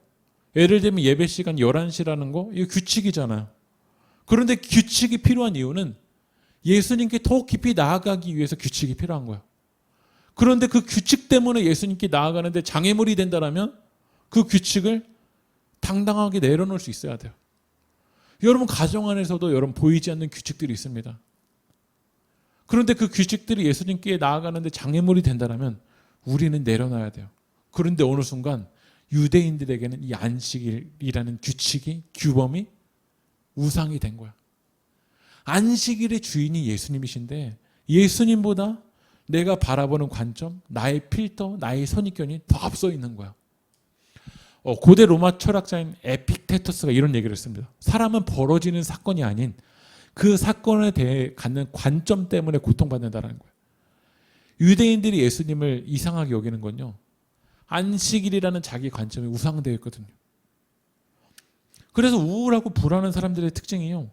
예를 들면 예배 시간 11시라는 거, 이거 규칙이잖아요. 그런데 규칙이 필요한 이유는 예수님께 더 깊이 나아가기 위해서 규칙이 필요한 거예요. 그런데 그 규칙 때문에 예수님께 나아가는데 장애물이 된다면 그 규칙을 당당하게 내려놓을 수 있어야 돼요. 여러분 가정 안에서도 여러분 보이지 않는 규칙들이 있습니다. 그런데 그 규칙들이 예수님께 나아가는데 장애물이 된다면 우리는 내려놔야 돼요. 그런데 어느 순간 유대인들에게는 이 안식일이라는 규칙이 규범이 우상이 된 거야. 안식일의 주인이 예수님이신데 예수님보다 내가 바라보는 관점, 나의 필터, 나의 선입견이 더 앞서 있는 거야. 고대 로마 철학자인 에픽테토스가 이런 얘기를 했습니다. 사람은 벌어지는 사건이 아닌 그 사건에 대해 갖는 관점 때문에 고통받는다는 거예요. 유대인들이 예수님을 이상하게 여기는 건요, 안식일이라는 자기 관점이 우상되어 있거든요. 그래서 우울하고 불안한 사람들의 특징이요,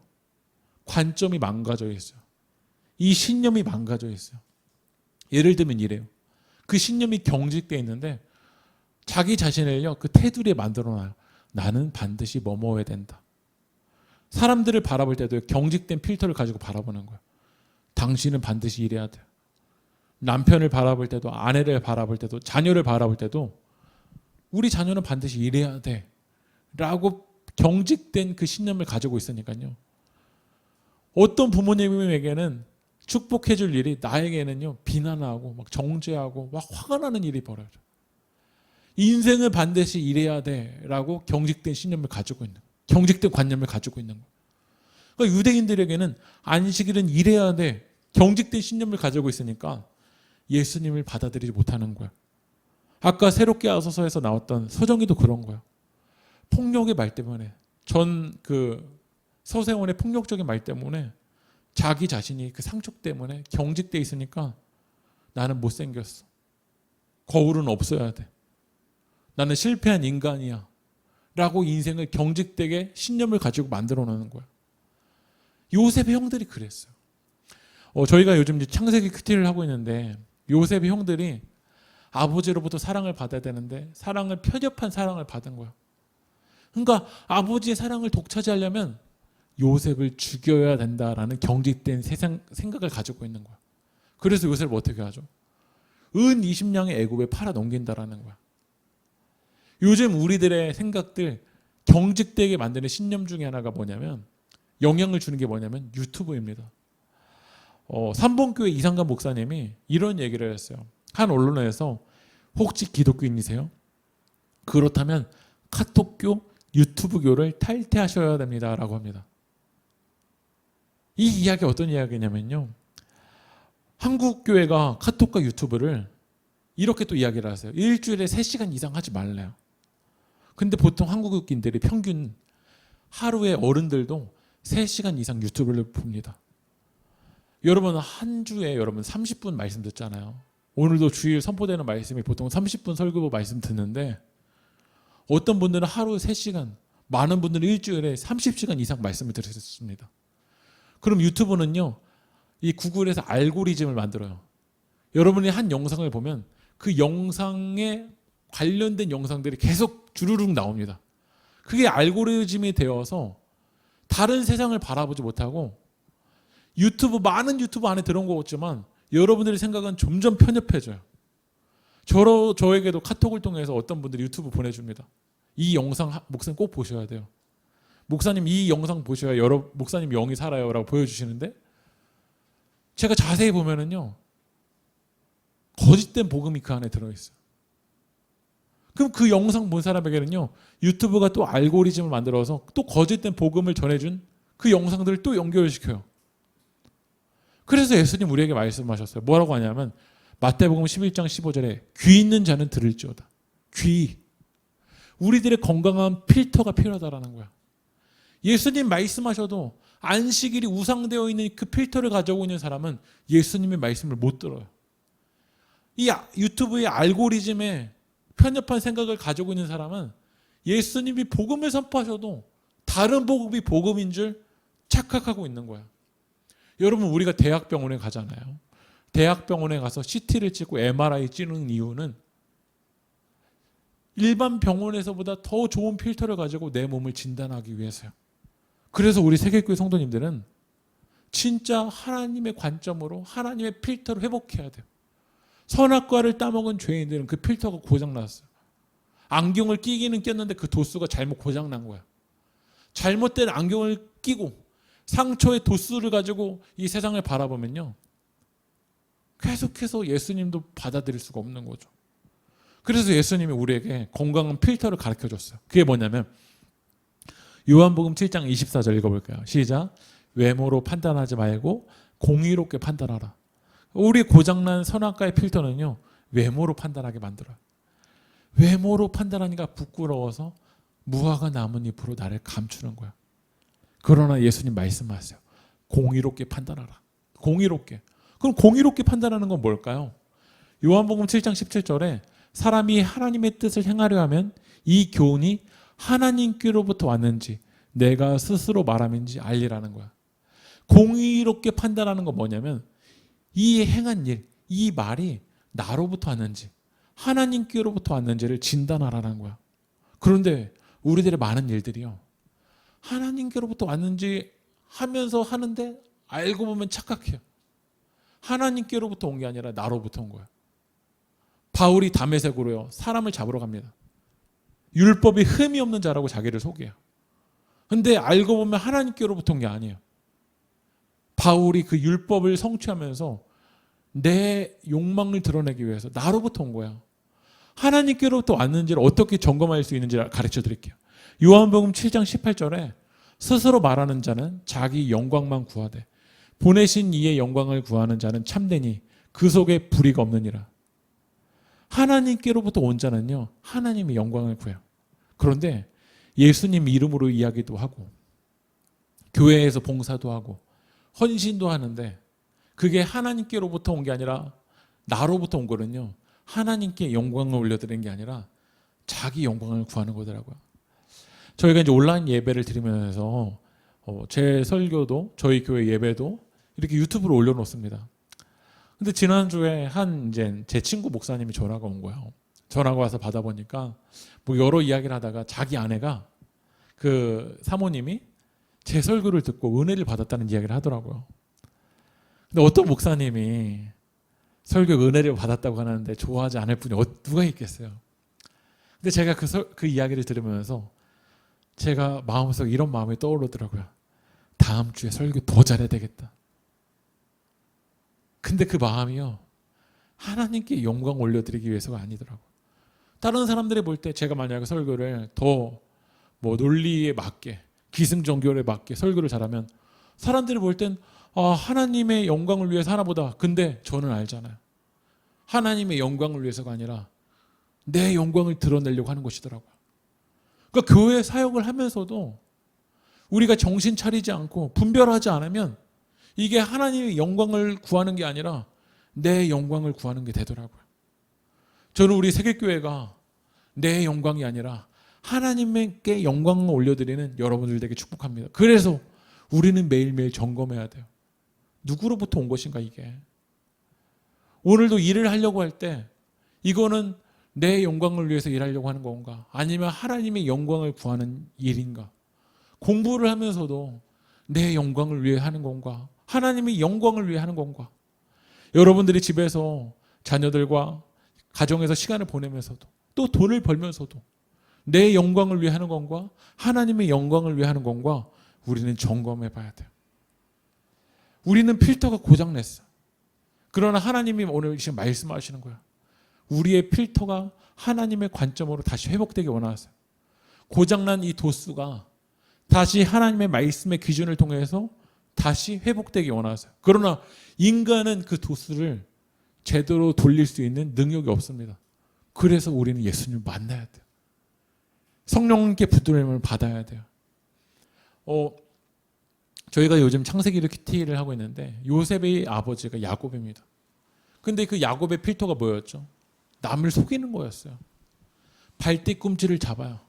관점이 망가져 있어요. 이 신념이 망가져 있어요. 예를 들면 이래요. 그 신념이 경직되어 있는데 자기 자신을요 그 테두리에 만들어놔요. 나는 반드시 뭐뭐해야 된다. 사람들을 바라볼 때도 경직된 필터를 가지고 바라보는 거예요. 당신은 반드시 이래야 돼요. 남편을 바라볼 때도, 아내를 바라볼 때도, 자녀를 바라볼 때도 우리 자녀는 반드시 이래야 돼 라고 경직된 그 신념을 가지고 있으니까요, 어떤 부모님에게는 축복해 줄 일이 나에게는요 비난하고 막 정죄하고 막 화가 나는 일이 벌어져요. 인생은 반드시 이래야 돼라고 경직된 신념을 가지고 있는, 경직된 관념을 가지고 있는 거예요. 그러니까 유대인들에게는 안식일은 이래야 돼, 경직된 신념을 가지고 있으니까 예수님을 받아들이지 못하는 거예요. 아까 새롭게 하소서에서 나왔던 서정이도 그런 거예요. 폭력의 말 때문에, 전 그 서세원의 폭력적인 말 때문에 자기 자신이 그 상처 때문에 경직돼 있으니까 나는 못생겼어, 거울은 없어야 돼, 나는 실패한 인간이야 라고 인생을 경직되게 신념을 가지고 만들어 놓는 거야. 요셉의 형들이 그랬어요. 저희가 요즘 이제 창세기 큐티를 하고 있는데 요셉의 형들이 아버지로부터 사랑을 받아야 되는데 사랑을 편협한 사랑을 받은 거야. 그러니까 아버지의 사랑을 독차지하려면 요셉을 죽여야 된다라는 경직된 생각을 가지고 있는 거야. 그래서 요셉을 어떻게 하죠? 은 20냥의 애굽에 팔아 넘긴다라는 거야. 요즘 우리들의 생각들 경직되게 만드는 신념 중에 하나가 뭐냐면, 영향을 주는 게 뭐냐면 유튜브입니다. 삼봉교회 이상관 목사님이 이런 얘기를 했어요. 한 언론에서 혹시 기독교인이세요? 그렇다면 카톡교, 유튜브교를 탈퇴하셔야 됩니다 라고 합니다. 이 이야기 어떤 이야기냐면요, 한국 교회가 카톡과 유튜브를 이렇게 또 이야기를 하세요. 일주일에 3시간 이상 하지 말래요. 근데 보통 한국인들이 평균 하루에, 어른들도 3시간 이상 유튜브를 봅니다. 여러분 한 주에 여러분 30분 말씀 듣잖아요. 오늘도 주일 선포되는 말씀이 보통 30분 설교 말씀 듣는데 어떤 분들은 하루 3시간, 많은 분들은 일주일에 30시간 이상 말씀을 들으셨습니다. 그럼 유튜브는요, 이 구글에서 알고리즘을 만들어요. 여러분이 한 영상을 보면 그 영상에 관련된 영상들이 계속 주르륵 나옵니다. 그게 알고리즘이 되어서 다른 세상을 바라보지 못하고 많은 유튜브 안에 들어온 것 같지만 여러분들의 생각은 점점 편협해져요. 저에게도 카톡을 통해서 어떤 분들이 유튜브 보내줍니다. 이 영상 목사님 꼭 보셔야 돼요. 목사님 이 영상 보셔야 목사님 영이 살아요 라고 보여주시는데 제가 자세히 보면은요, 거짓된 복음이 그 안에 들어있어요. 그럼 그 영상 본 사람에게는요, 유튜브가 또 알고리즘을 만들어서 또 거짓된 복음을 전해준 그 영상들을 또 연결시켜요. 그래서 예수님 우리에게 말씀하셨어요. 뭐라고 하냐면 마태복음 11장 15절에 귀 있는 자는 들을지어다. 귀. 우리들의 건강한 필터가 필요하다라는 거야. 예수님 말씀하셔도 안식일이 우상되어 있는 그 필터를 가지고 있는 사람은 예수님의 말씀을 못 들어요. 이 유튜브의 알고리즘에 편협한 생각을 가지고 있는 사람은 예수님이 복음을 선포하셔도 다른 복음이 복음인 줄 착각하고 있는 거야. 여러분 우리가 대학병원에 가잖아요. 대학병원에 가서 CT를 찍고 MRI 찍는 이유는 일반 병원에서보다 더 좋은 필터를 가지고 내 몸을 진단하기 위해서요. 그래서 우리 세계교회 성도님들은 진짜 하나님의 관점으로 하나님의 필터를 회복해야 돼요. 선악과를 따먹은 죄인들은 그 필터가 고장났어요. 안경을 끼기는 꼈는데 그 도수가 잘못 고장난 거야. 잘못된 안경을 끼고 상처의 도수를 가지고 이 세상을 바라보면요, 계속해서 예수님도 받아들일 수가 없는 거죠. 그래서 예수님이 우리에게 건강한 필터를 가르쳐줬어요. 그게 뭐냐면 요한복음 7장 24절 읽어볼까요? 시작. 외모로 판단하지 말고 공의롭게 판단하라. 우리 고장난 선악과의 필터는요, 외모로 판단하게 만들어요. 외모로 판단하니까 부끄러워서 무화과 나뭇잎으로 나를 감추는 거야. 그러나 예수님 말씀하세요. 공의롭게 판단하라. 공의롭게. 그럼 공의롭게 판단하는 건 뭘까요? 요한복음 7장 17절에 사람이 하나님의 뜻을 행하려 하면 이 교훈이 하나님께로부터 왔는지 내가 스스로 말함인지 알리라는 거야. 공의롭게 판단하는 건 뭐냐면 이 행한 일, 이 말이 나로부터 왔는지 하나님께로부터 왔는지를 진단하라는 거야. 그런데 우리들의 많은 일들이요, 하나님께로부터 왔는지 하면서 하는데 알고 보면 착각해요. 하나님께로부터 온 게 아니라 나로부터 온 거야. 바울이 다메섹으로요, 사람을 잡으러 갑니다. 율법이 흠이 없는 자라고 자기를 속여요. 근데 알고 보면 하나님께로부터 온 게 아니에요. 바울이 그 율법을 성취하면서 내 욕망을 드러내기 위해서 나로부터 온 거야. 하나님께로부터 왔는지를 어떻게 점검할 수 있는지를 가르쳐 드릴게요. 요한복음 7장 18절에 스스로 말하는 자는 자기 영광만 구하되 보내신 이의 영광을 구하는 자는 참되니 그 속에 불의가 없느니라. 하나님께로부터 온 자는요, 하나님의 영광을 구해요. 그런데 예수님 이름으로 이야기도 하고 교회에서 봉사도 하고 헌신도 하는데 그게 하나님께로부터 온 게 아니라 나로부터 온 거는요, 하나님께 영광을 올려드리는 게 아니라 자기 영광을 구하는 거더라고요. 저희가 이제 온라인 예배를 드리면서 제 설교도 저희 교회 예배도 이렇게 유튜브로 올려놓습니다. 근데 지난주에 이제 제 친구 목사님이 전화가 온 거예요. 전화가 와서 받아보니까 뭐 여러 이야기를 하다가 자기 아내가 그 사모님이 제 설교를 듣고 은혜를 받았다는 이야기를 하더라고요. 근데 어떤 목사님이 설교 은혜를 받았다고 하는데 좋아하지 않을 분이 누가 있겠어요. 근데 제가 그 이야기를 들으면서 제가 마음속에 이런 마음이 떠오르더라고요. 다음 주에 설교 더 잘해야 되겠다. 근데 그 마음이요, 하나님께 영광 올려드리기 위해서가 아니더라고요. 다른 사람들이 볼 때 제가 만약에 설교를 더 뭐 논리에 맞게 기승전결에 맞게 설교를 잘하면 사람들이 볼 땐 하나님의 영광을 위해서 하나 보다. 근데 저는 알잖아요. 하나님의 영광을 위해서가 아니라 내 영광을 드러내려고 하는 것이더라고요. 그러니까 교회 사역을 하면서도 우리가 정신 차리지 않고 분별하지 않으면 이게 하나님의 영광을 구하는 게 아니라 내 영광을 구하는 게 되더라고요. 저는 우리 세계교회가 내 영광이 아니라 하나님께 영광을 올려드리는 여러분들 되게 축복합니다. 그래서 우리는 매일매일 점검해야 돼요. 누구로부터 온 것인가 이게. 오늘도 일을 하려고 할 때 이거는 내 영광을 위해서 일하려고 하는 건가? 아니면 하나님의 영광을 구하는 일인가? 공부를 하면서도 내 영광을 위해 하는 건가? 하나님의 영광을 위해 하는 건가? 여러분들이 집에서 자녀들과 가정에서 시간을 보내면서도 또 돈을 벌면서도 내 영광을 위해 하는 건가? 하나님의 영광을 위해 하는 건가? 우리는 점검해 봐야 돼요. 우리는 필터가 고장냈어. 그러나 하나님이 오늘 지금 말씀하시는 거야. 우리의 필터가 하나님의 관점으로 다시 회복되기 원하세요. 고장난 이 도수가 다시 하나님의 말씀의 기준을 통해서 다시 회복되기 원하세요. 그러나 인간은 그 도수를 제대로 돌릴 수 있는 능력이 없습니다. 그래서 우리는 예수님을 만나야 돼요. 성령님께 붙들림을 받아야 돼요. 저희가 요즘 창세기를 큐티를 하고 있는데 요셉의 아버지가 야곱입니다. 근데 그 야곱의 필터가 뭐였죠? 남을 속이는 거였어요. 발뒤꿈치를 잡아요.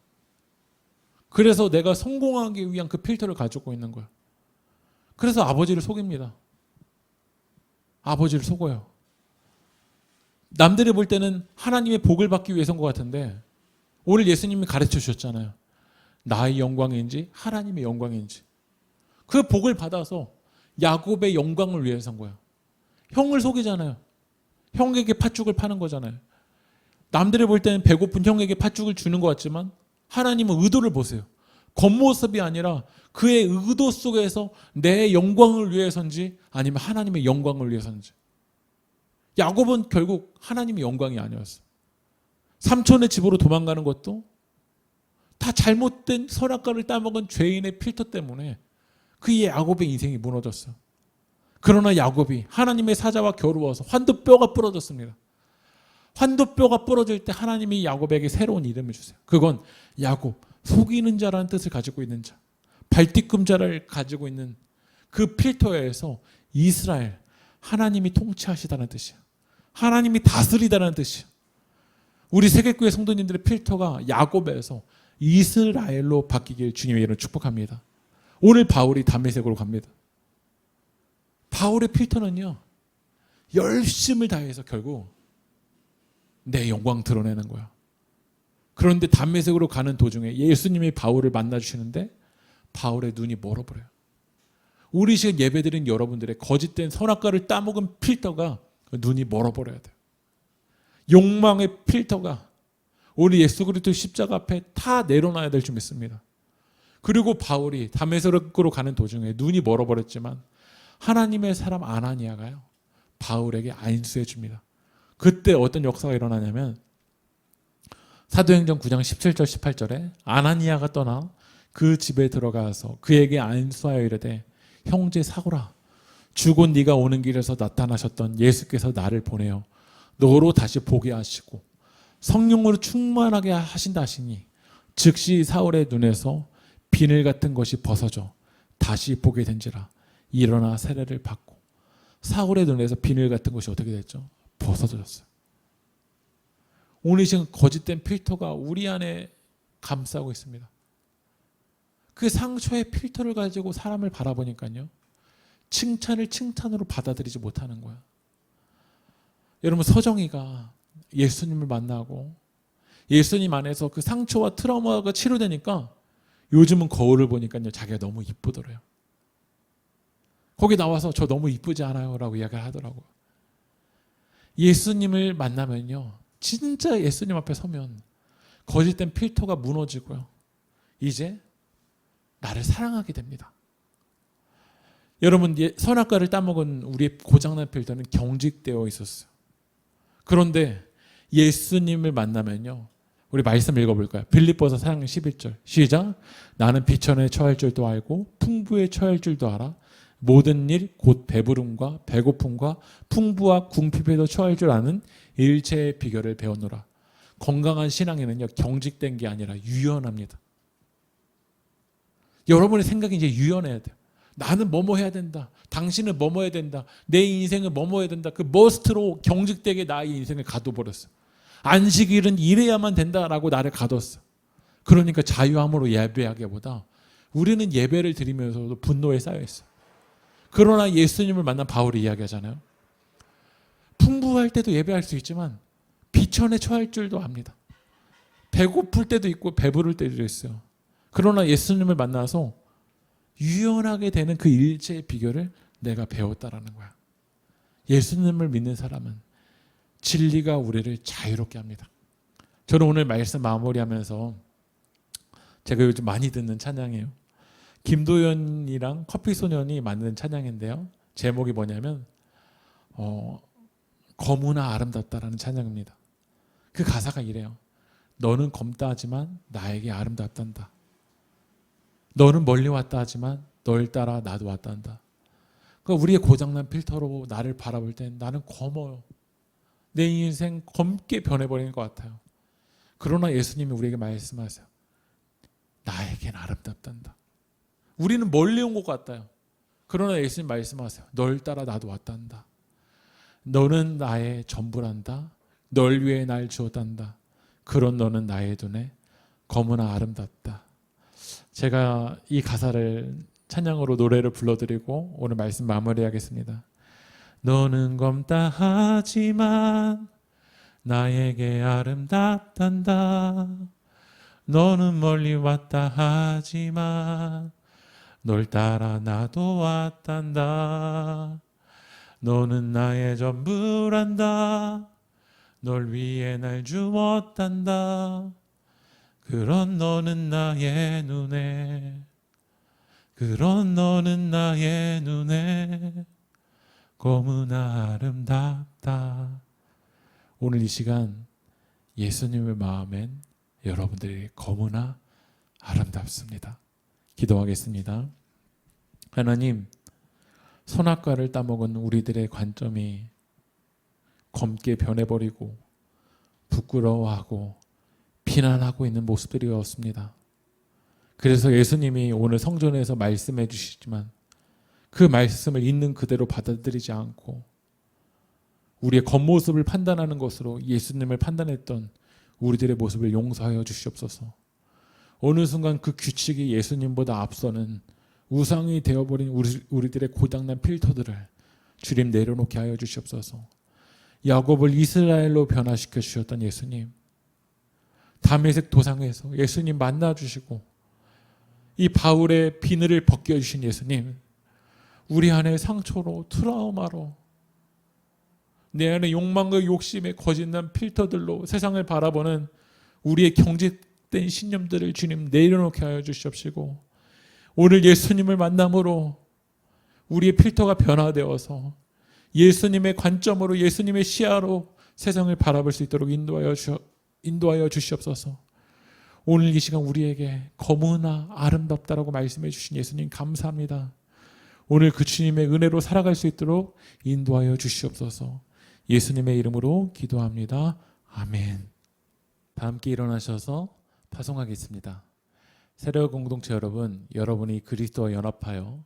그래서 내가 성공하기 위한 그 필터를 가지고 있는 거예요. 그래서 아버지를 속입니다. 아버지를 속어요. 남들이 볼 때는 하나님의 복을 받기 위해서인 것 같은데 오늘 예수님이 가르쳐 주셨잖아요. 나의 영광인지 하나님의 영광인지. 그 복을 받아서 야곱의 영광을 위해서 산 거야. 형을 속이잖아요. 형에게 팥죽을 파는 거잖아요. 남들이 볼 때는 배고픈 형에게 팥죽을 주는 것 같지만 하나님은 의도를 보세요. 겉모습이 아니라 그의 의도 속에서 내 영광을 위해서인지 아니면 하나님의 영광을 위해서인지. 야곱은 결국 하나님의 영광이 아니었어. 삼촌의 집으로 도망가는 것도 다 잘못된 선악과를 따먹은 죄인의 필터 때문에 그의 야곱의 인생이 무너졌어. 그러나 야곱이 하나님의 사자와 겨루어서 환도뼈가 부러졌습니다. 환도뼈가 부러질 때 하나님이 야곱에게 새로운 이름을 주세요. 그건 야곱, 속이는 자라는 뜻을 가지고 있는 자, 발뒤꿈자를 가지고 있는 그 필터에서 이스라엘, 하나님이 통치하시다는 뜻이야. 하나님이 다스리다는 뜻이야. 우리 세계교회 성도님들의 필터가 야곱에서 이스라엘로 바뀌길 주님의 이름으로 축복합니다. 오늘 바울이 담메색으로 갑니다. 바울의 필터는요, 열심을 다해서 결국 내 영광 드러내는 거야. 그런데 담메색으로 가는 도중에 예수님이 바울을 만나주시는데 바울의 눈이 멀어버려요. 우리 시간 예배드린 여러분들의 거짓된 선악과를 따먹은 필터가 눈이 멀어버려야 돼요. 욕망의 필터가 우리 예수 그리스도 십자가 앞에 다 내려놔야 될 줄 믿습니다. 그리고 바울이 담메색으로 가는 도중에 눈이 멀어버렸지만 하나님의 사람 아나니아가요, 바울에게 안수해 줍니다. 그때 어떤 역사가 일어나냐면 사도행전 9장 17절 18절에 아나니아가 떠나 그 집에 들어가서 그에게 안수하여 이르되 형제 사고라, 주곧 네가 오는 길에서 나타나셨던 예수께서 나를 보내어 너로 다시 보게 하시고 성령으로 충만하게 하신다 하시니 즉시 사울의 눈에서 비늘 같은 것이 벗어져 다시 보게 된지라. 일어나 세례를 받고 사울의 눈에서 비늘 같은 것이 어떻게 됐죠? 벗어졌어요. 오늘 지금 거짓된 필터가 우리 안에 감싸고 있습니다. 그 상처의 필터를 가지고 사람을 바라보니까요, 칭찬을 칭찬으로 받아들이지 못하는 거야. 여러분, 서정이가 예수님을 만나고 예수님 안에서 그 상처와 트라우마가 치료되니까 요즘은 거울을 보니까요, 자기가 너무 이쁘더래요. 거기 나와서 저 너무 이쁘지 않아요? 라고 이야기를 하더라고요. 예수님을 만나면요, 진짜 예수님 앞에 서면 거짓된 필터가 무너지고요, 이제 나를 사랑하게 됩니다. 여러분, 선악과를 따먹은 우리의 고장난 필터는 경직되어 있었어요. 그런데 예수님을 만나면요, 우리 말씀 읽어볼까요? 빌립보서 4장 11절 시작. 나는 비천에 처할 줄도 알고 풍부에 처할 줄도 알아. 모든 일 곧 배부름과 배고픔과 풍부와 궁핍에도 처할 줄 아는 일체의 비결을 배웠노라. 건강한 신앙에는요, 경직된 게 아니라 유연합니다. 여러분의 생각이 이제 유연해야 돼요. 나는 뭐뭐 해야 된다. 당신은 뭐뭐 해야 된다. 내 인생은 뭐뭐 해야 된다. 그 머스트로 경직되게 나의 인생을 가둬버렸어. 안식일은 이래야만 된다라고 나를 가뒀어. 그러니까 자유함으로 예배하기보다 우리는 예배를 드리면서도 분노에 쌓여있어. 그러나 예수님을 만난 바울이 이야기하잖아요. 풍부할 때도 예배할 수 있지만 비천에 처할 줄도 압니다. 배고플 때도 있고 배부를 때도 있어요. 그러나 예수님을 만나서 유연하게 되는 그 일체의 비결을 내가 배웠다라는 거야. 예수님을 믿는 사람은 진리가 우리를 자유롭게 합니다. 저는 오늘 말씀 마무리하면서 제가 요즘 많이 듣는 찬양이에요. 김도연이랑 커피소년이 만든 찬양인데요, 제목이 뭐냐면 검으나 아름답다라는 찬양입니다. 그 가사가 이래요. 너는 검다 하지만 나에게 아름답단다. 너는 멀리 왔다 하지만 널 따라 나도 왔단다. 그러니까 우리의 고장난 필터로 나를 바라볼 땐 나는 검어요. 내 인생 검게 변해버리는 것 같아요. 그러나 예수님이 우리에게 말씀하세요. 나에겐 아름답단다. 우리는 멀리 온 것 같아요. 그러나 예수님 말씀하세요. 널 따라 나도 왔단다. 너는 나의 전부란다. 널 위해 날 주었단다. 그런 너는 나의 눈에 검으나 아름답다. 제가 이 가사를 찬양으로 노래를 불러드리고 오늘 말씀 마무리하겠습니다. 너는 검다 하지만 나에게 아름답단다. 너는 멀리 왔다 하지만 널 따라 나도 왔단다. 너는 나의 전부란다. 널 위해 날 주었단다. 그런 너는 나의 눈에, 그런 너는 나의 눈에 너무나 아름답다. 오늘 이 시간 예수님의 마음엔 여러분들이 너무나 아름답습니다. 기도하겠습니다. 하나님, 선악과를 따먹은 우리들의 관점이 검게 변해버리고 부끄러워하고 비난하고 있는 모습들이었습니다. 그래서 예수님이 오늘 성전에서 말씀해 주시지만 그 말씀을 있는 그대로 받아들이지 않고 우리의 겉모습을 판단하는 것으로 예수님을 판단했던 우리들의 모습을 용서하여 주시옵소서. 어느 순간 그 규칙이 예수님보다 앞서는 우상이 되어버린 우리들의 고장난 필터들을 주님 내려놓게 하여 주시옵소서. 야곱을 이스라엘로 변화시켜 주셨던 예수님, 다메섹 도상에서 예수님 만나 주시고 이 바울의 비늘을 벗겨주신 예수님, 우리 안에 상처로 트라우마로 내 안에 욕망과 욕심의 거짓난 필터들로 세상을 바라보는 우리의 경직된 신념들을 주님 내려놓게 하여 주시옵시고, 오늘 예수님을 만남으로 우리의 필터가 변화되어서 예수님의 관점으로 예수님의 시야로 세상을 바라볼 수 있도록 인도하여 주시옵소서. 오늘 이 시간 우리에게 너무나 아름답다라고 말씀해 주신 예수님 감사합니다. 오늘 그 주님의 은혜로 살아갈 수 있도록 인도하여 주시옵소서. 예수님의 이름으로 기도합니다. 아멘. 다 함께 일어나셔서 파송하겠습니다. 세례와 공동체 여러분, 여러분이 그리스도와 연합하여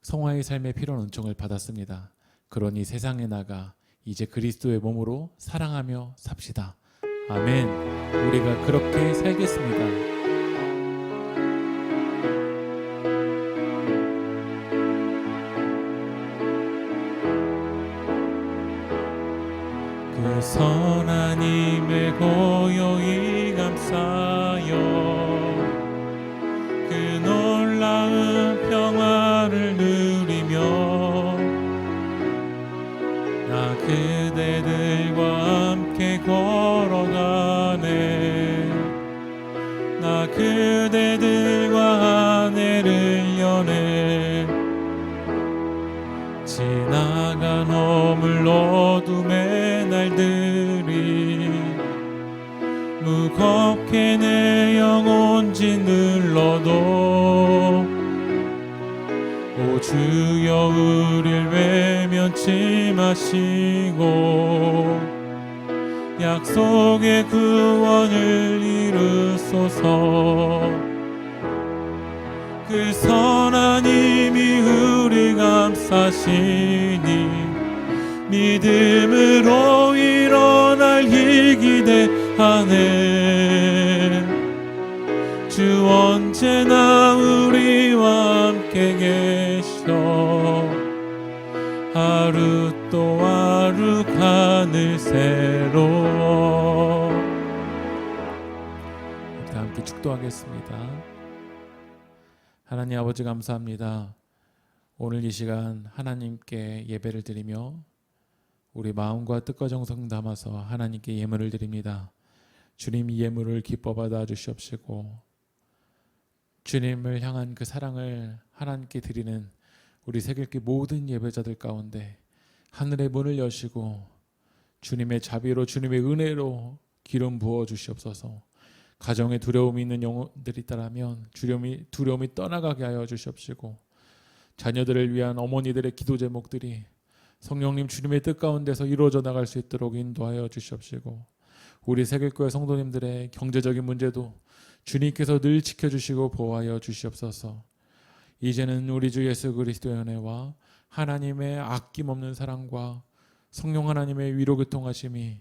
성화의 삶의 필요한 은총을 받았습니다. 그러니 세상에 나가 이제 그리스도의 몸으로 사랑하며 삽시다. 아멘. 우리가 그렇게 살겠습니다. 그 선한 힘에 고요히 감싸여 그 놀라운 평화를 누리며 나 그대들과 함께 걸어가네. 나 그대들과 한 해를 여네. 지나간 허물 어둠의 날들이 무겁게 내 영혼 짓눌러도 오 주여 우릴 외면치 마시고 약속의 구원을 이루소서. 그 선한 힘이 우리 감싸시니 믿음으로 일어날 희 기대하네. 주 언제나 우리와 함께 계셔 하루 또 하루 하늘 새로워. 다 함께 축도하겠습니다. 하나님 아버지 감사합니다. 오늘 이 시간 하나님께 예배를 드리며 우리 마음과 뜻과 정성 담아서 하나님께 예물을 드립니다. 주님 이 예물을 기뻐 받아 주시옵시고 주님을 향한 그 사랑을 하나님께 드리는 우리 새길기 모든 예배자들 가운데 하늘의 문을 여시고 주님의 자비로 주님의 은혜로 기름 부어 주시옵소서. 가정에 두려움이 있는 영혼들이 있다면 두려움이 떠나가게 하여 주시옵시고 자녀들을 위한 어머니들의 기도 제목들이 성령님 주님의 뜻 가운데서 이루어져 나갈 수 있도록 인도하여 주시옵시고 우리 새길교회 성도님들의 경제적인 문제도 주님께서 늘 지켜주시고 보호하여 주시옵소서. 이제는 우리 주 예수 그리스도의 은혜와 하나님의 아낌없는 사랑과 성령 하나님의 위로 교통하심이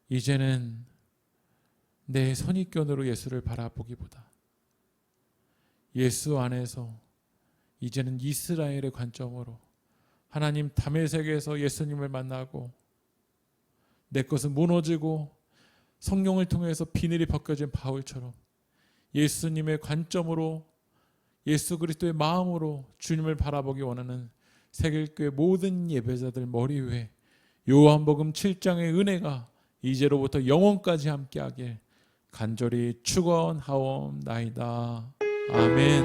이제는 내 선입견으로 예수를 바라보기보다 예수 안에서 이제는 이스라엘의 관점으로 하나님 다메섹에서 예수님을 만나고 내 것은 무너지고 성령을 통해서 비늘이 벗겨진 바울처럼 예수님의 관점으로 예수 그리스도의 마음으로 주님을 바라보기 원하는 세계교회 모든 예배자들 머리 위에 요한복음 7장의 은혜가 이제로부터 영원까지 함께하길 간절히 축원하옵나이다. 아멘.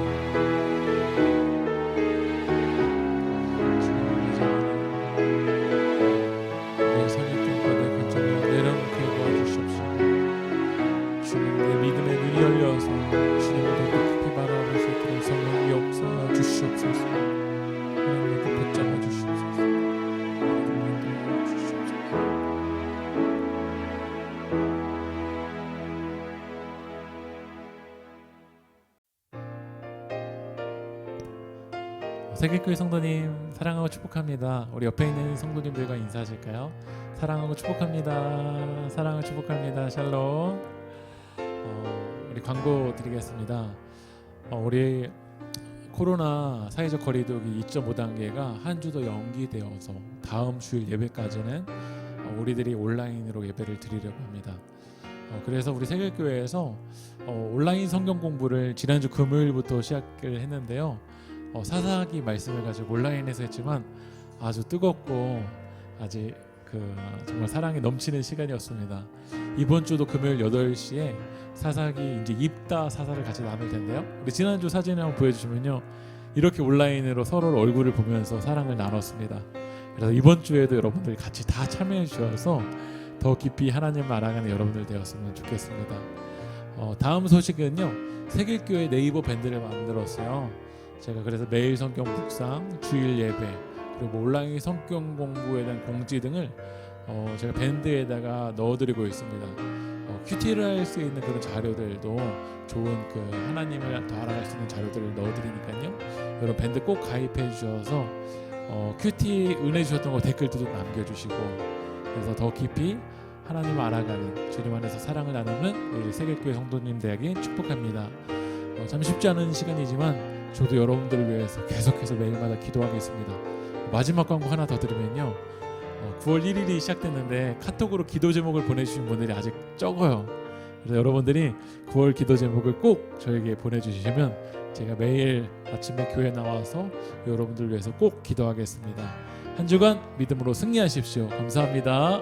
내 선입견과 내 관점을 내려놓게 도와주시옵소서. 주님, 내 믿음의 눈이 열려서 주님을 더 깊이 바라볼 수 있도록 성령이 역사하여 주시옵소서. 하나님께 붙잡아 주시옵소서. 하나님께 도와 주시옵소서. 세계교회 성도님 사랑하고 축복합니다. 우리 옆에 있는 성도님들과 인사하실까요? 사랑하고 축복합니다. 사랑하고 축복합니다. 샬롬. 우리 광고 드리겠습니다. 우리 코로나 사회적 거리두기 2.5단계가 한 주 더 연기되어서 다음 주일 예배까지는 우리들이 온라인으로 예배를 드리려고 합니다. 그래서 우리 세계교회에서 온라인 성경 공부를 지난주 금요일부터 시작을 했는데요. 사사기 말씀을 가지고 온라인에서 했지만 아주 뜨겁고 아직 정말 사랑이 넘치는 시간이었습니다. 이번 주도 금요일 8시에 사사기 이제 입다 사사를 같이 나눌 텐데요. 우리 지난주 사진을 한번 보여주시면요, 이렇게 온라인으로 서로 얼굴을 보면서 사랑을 나눴습니다. 그래서 이번 주에도 여러분들이 같이 다 참여해 주셔서 더 깊이 하나님을 알아가는 여러분들 되었으면 좋겠습니다. 다음 소식은요, 세계교회 네이버 밴드를 만들었어요. 제가 그래서 매일 성경 묵상, 주일 예배, 그리고 온라인 성경 공부에 대한 공지 등을 제가 밴드에다가 넣어드리고 있습니다. 큐티를 할 수 있는 그런 자료들도 좋은 하나님을 더 알아갈 수 있는 자료들을 넣어드리니까요. 여러분 밴드 꼭 가입해 주셔서 큐티 은혜 주셨던 거 댓글도 남겨주시고, 그래서 더 깊이 하나님을 알아가는, 주님 안에서 사랑을 나누는 우리 세계교회 성도님 되기 축복합니다. 참 쉽지 않은 시간이지만 저도 여러분들을 위해서 계속해서 매일마다 기도하겠습니다. 마지막 광고 하나 더 드리면요, 9월 1일이 시작됐는데 카톡으로 기도 제목을 보내주신 분들이 아직 적어요. 그래서 여러분들이 9월 기도 제목을 꼭 저에게 보내주시면 제가 매일 아침에 교회 나와서 여러분들 위해서 꼭 기도하겠습니다. 한 주간 믿음으로 승리하십시오. 감사합니다.